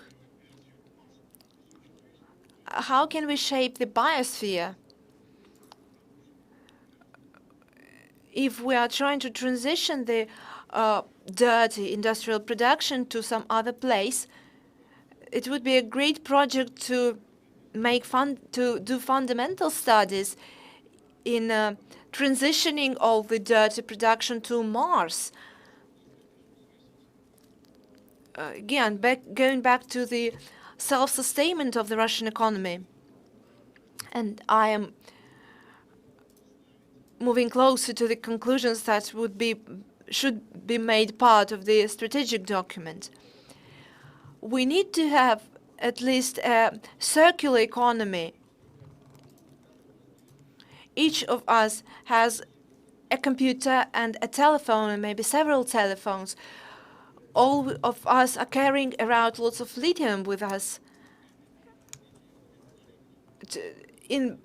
How can we shape the biosphere? if we are trying to transition the dirty industrial production to some other place, it would be a great project to do fundamental studies in transitioning all the dirty production to Mars. Again, going back to the self-sustainment of the Russian economy. And I am moving closer to the conclusions that should be made part of the strategic document. We need to have at least a circular economy. Each of us has a computer and a telephone, and maybe several telephones. All of us are carrying around lots of lithium with us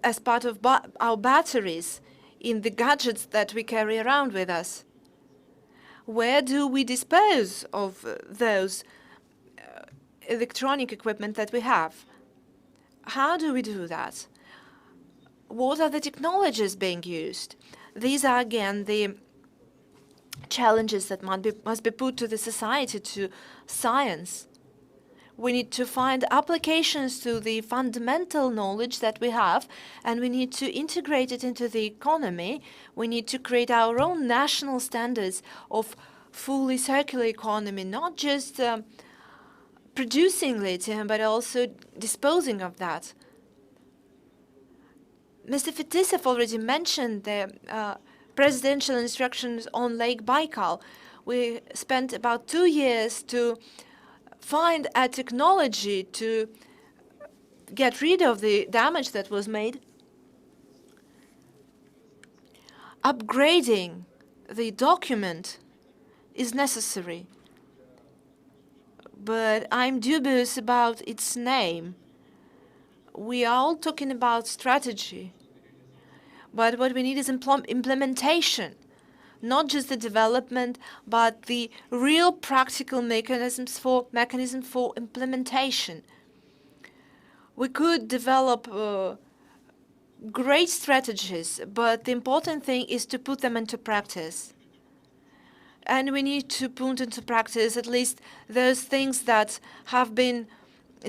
as part of our batteries in the gadgets that we carry around with us. Where do we dispose of those electronic equipment that we have? How do we do that? What are the technologies being used? These are, again, the challenges that must be put to the society, to science. We need to find applications to the fundamental knowledge that we have, and we need to integrate it into the economy. We need to create our own national standards of fully circular economy, not just producing lithium, but also disposing of that. Mr. Fetisov already mentioned the presidential instructions on Lake Baikal. We spent about 2 years to find a technology to get rid of the damage that was made. Upgrading the document is necessary, but I'm dubious about its name. We are all talking about strategy, but what we need is implementation, not just the development, but the real practical mechanism for implementation. We could develop great strategies, but the important thing is to put them into practice. And we need to put into practice at least those things that have been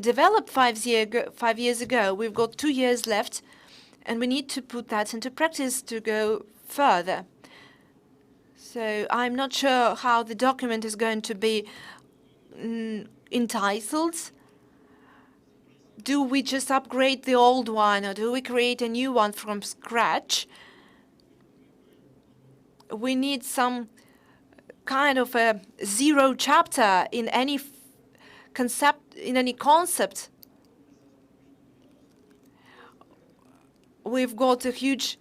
developed 5 years ago. We've got 2 years left, and we need to put that into practice to go further. So I'm not sure how the document is going to be entitled. Do we just upgrade the old one, or do we create a new one from scratch? We need some kind of a zero chapter in any concept. We've got a huge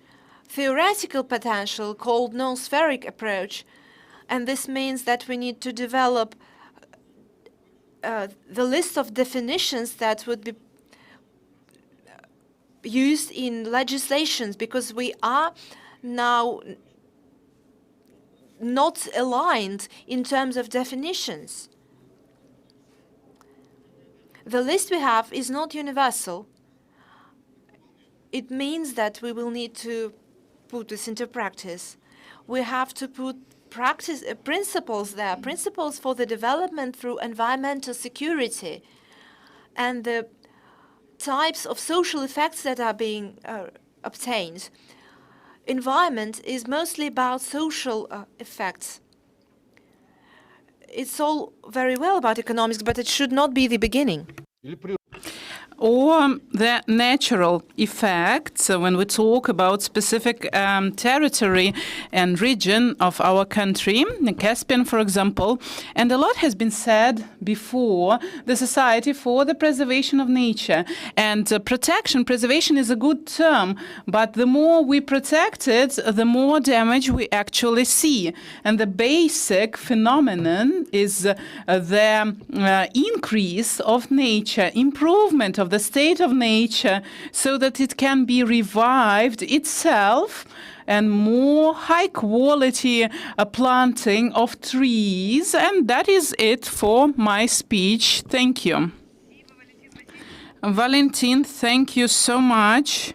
theoretical potential called noospheric approach, and this means that we need to develop the list of definitions that would be used in legislations, because we are now not aligned in terms of definitions. The list we have is not universal. It means that we will need to put this into practice. We have to put principles there, principles for the development through environmental security, and the types of social effects that are being obtained. Environment is mostly about social effects. It's all very well about economics, but it should not be the beginning. Or the natural effects when we talk about specific territory and region of our country, the Caspian, for example. And a lot has been said before, the Society for the Preservation of Nature. And preservation is a good term, but the more we protect it, the more damage we actually see. And the basic phenomenon is the increase of nature, improvement of the state of nature, so that it can be revived itself, and more high quality planting of trees. And that is it for my speech. Thank you. Valentin, thank you so much.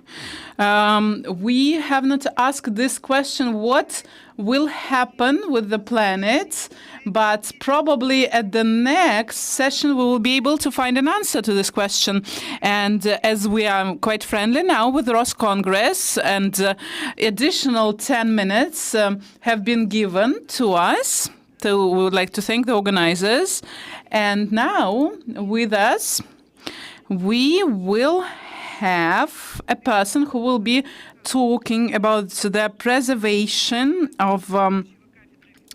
We have not asked this question, what will happen with the planet, but probably at the next session we will be able to find an answer to this question. And as we are quite friendly now with Ross Congress, and additional 10 minutes have been given to us, so we would like to thank the organizers. And now with us we will have a person who will be talking about the preservation of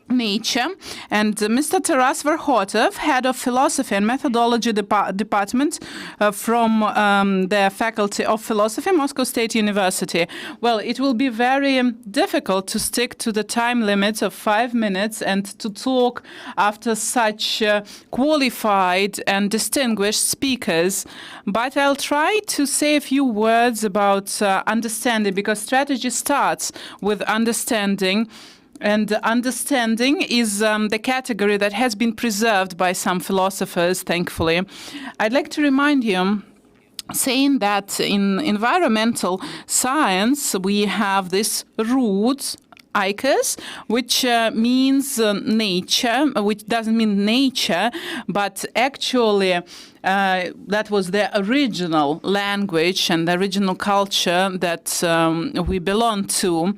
nature, and Mr. Taras Verkhotov, head of philosophy and methodology department from the Faculty of Philosophy, Moscow State University. Well, it will be very difficult to stick to the time limit of 5 minutes and to talk after such qualified and distinguished speakers, but I'll try to say a few words about understanding, because strategy starts with understanding. And understanding is the category that has been preserved by some philosophers, thankfully. I'd like to remind you, saying that in environmental science we have this root, Icus, which means nature, which doesn't mean nature, but actually that was the original language and the original culture that we belong to.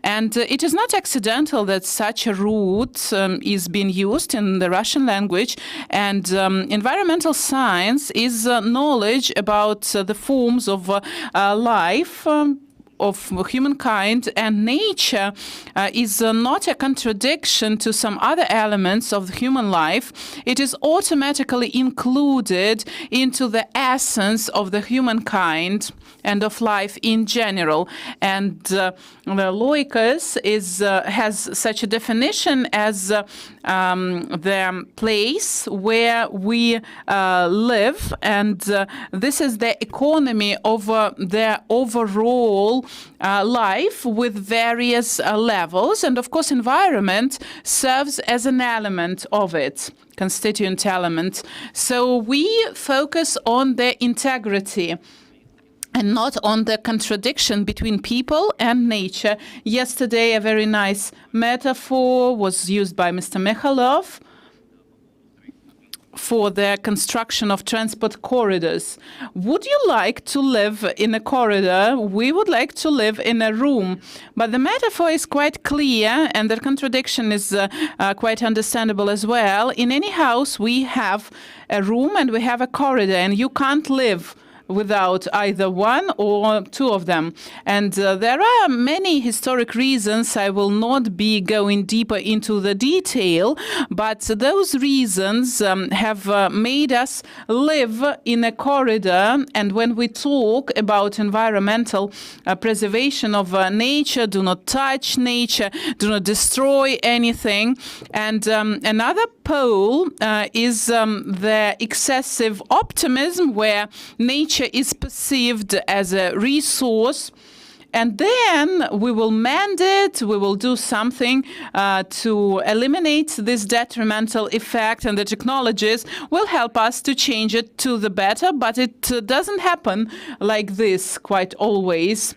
And it is not accidental that such a root is being used in the Russian language. And environmental science is knowledge about the forms of life, of humankind, and nature is not a contradiction to some other elements of human life. It is automatically included into the essence of the humankind and of life in general. And the Loikos has such a definition as the place where we live, and this is the economy of the overall life with various levels. And of course, environment serves as an element of it, constituent element. So we focus on the integrity and not on the contradiction between people and nature. Yesterday, a very nice metaphor was used by Mr. Mikhailov for the construction of transport corridors. Would you like to live in a corridor? We would like to live in a room. But the metaphor is quite clear, and the contradiction is quite understandable as well. In any house, we have a room and we have a corridor, and you can't live without either one or two of them. And there are many historic reasons. I will not be going deeper into the detail, but those reasons have made us live in a corridor. And when we talk about environmental preservation of nature, do not touch nature, do not destroy anything. And another pole is the excessive optimism, where nature is perceived as a resource, and then we will mend it, we will do something to eliminate this detrimental effect, and the technologies will help us to change it to the better, but it doesn't happen like this quite always.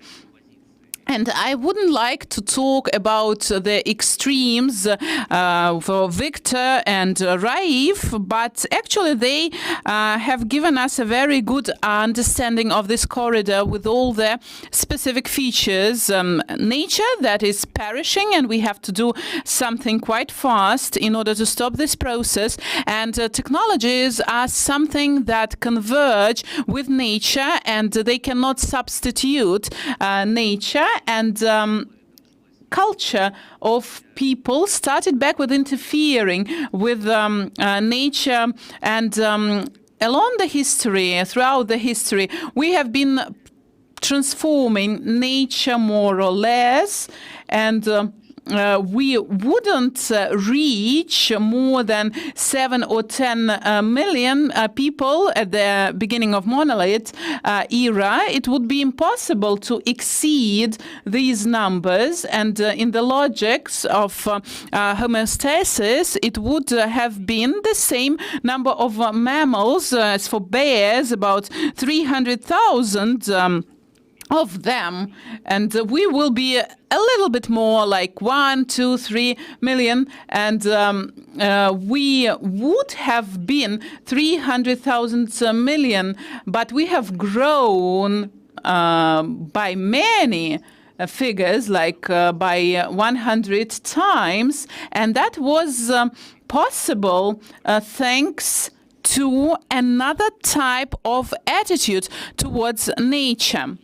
And I wouldn't like to talk about the extremes for Victor and Raif, but actually they have given us a very good understanding of this corridor with all the specific features. Nature that is perishing, and we have to do something quite fast in order to stop this process. And technologies are something that converge with nature, and they cannot substitute nature. And culture of people started back with interfering with nature, and along the history, throughout the history, we have been transforming nature more or less, and we wouldn't reach more than 7 or 10 million people at the beginning of monolith era. It would be impossible to exceed these numbers, and in the logics of homeostasis, it would have been the same number of mammals as for bears, about 300,000 of them, and we will be a little bit more like 1, 2, 3 million, and we would have been 300,000 million, but we have grown by many figures, like by 100 times, and that was possible thanks to another type of attitude towards nature.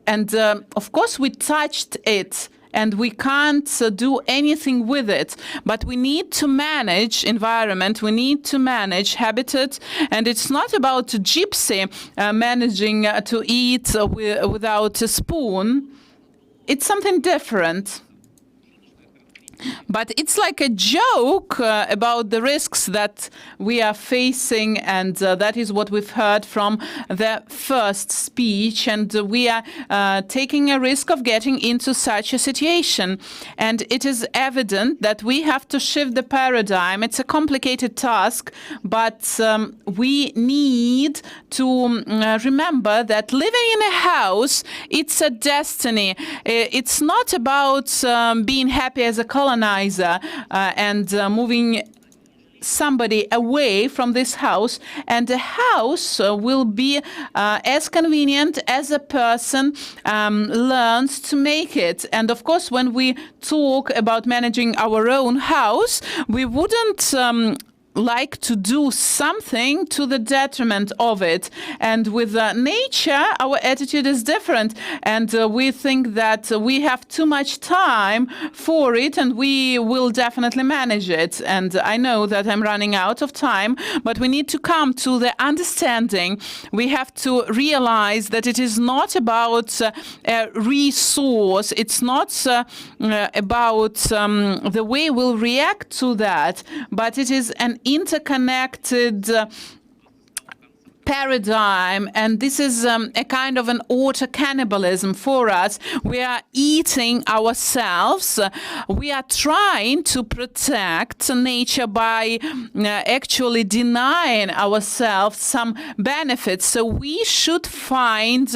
And of course, we touched it, and we can't do anything with it. But we need to manage environment, we need to manage habitat, and it's not about a gypsy managing to eat without a spoon. It's something different. But it's like a joke about the risks that we are facing, and that is what we've heard from the first speech, and we are taking a risk of getting into such a situation. And it is evident that we have to shift the paradigm. It's a complicated task, but we need to remember that living in a house, it's a destiny. It's not about being happy as a colonizer and moving somebody away from this house, and the house will be as convenient as a person learns to make it. And of course, when we talk about managing our own house, we wouldn't like to do something to the detriment of it. And with nature, our attitude is different. And we think that we have too much time for it, and we will definitely manage it. And I know that I'm running out of time, but we need to come to the understanding. We have to realize that it is not about a resource. It's not about the way we'll react to that, but it is an interconnected paradigm, and this is a kind of an auto-cannibalism for us. We are eating ourselves. We are trying to protect nature by actually denying ourselves some benefits. So we should find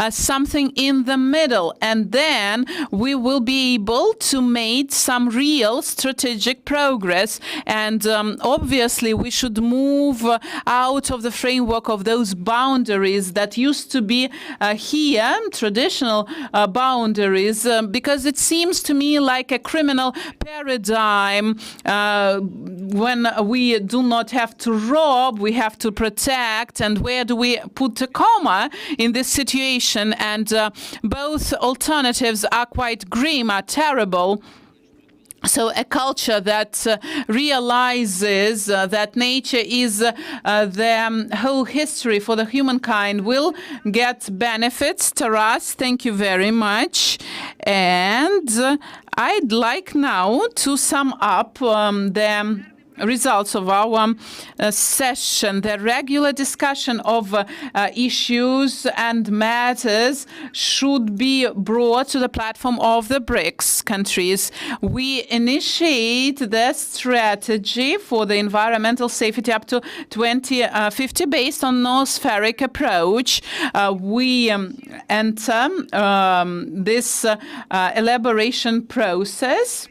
something in the middle, and then we will be able to make some real strategic progress. And obviously, we should move out of the framework of those boundaries that used to be here, traditional boundaries, because it seems to me like a criminal paradigm. When we do not have to rob, we have to protect, and where do we put a comma in this situation? And both alternatives are quite grim, are terrible. So a culture that realizes that nature is the whole history for the humankind will get benefits. Taras, thank you very much. And I'd like now to sum up the results of our session. The regular discussion of issues and matters should be brought to the platform of the BRICS countries. We initiate the strategy for the environmental safety up to 2050 based on nospheric approach. We enter this elaboration process,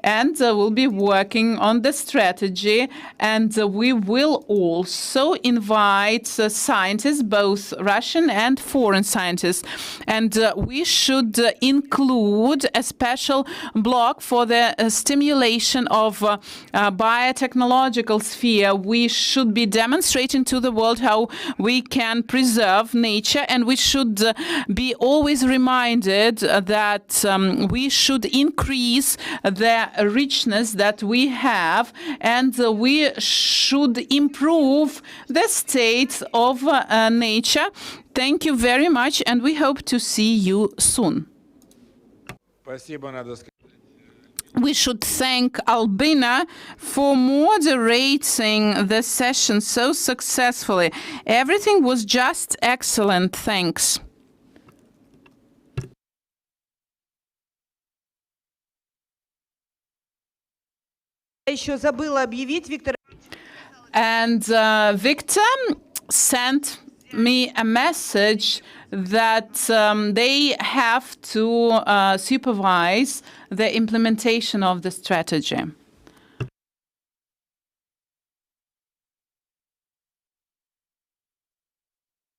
and we'll be working on the strategy, and we will also invite scientists, both Russian and foreign scientists. And we should include a special block for the stimulation of biotechnological sphere. We should be demonstrating to the world how we can preserve nature, and we should be always reminded that we should increase the richness that we have, and we should improve the state of nature. Thank you very much, and we hope to see you soon. We should thank Albina for moderating the session so successfully. Everything was just excellent. Thanks. And Victor sent me a message that they have to supervise the implementation of the strategy.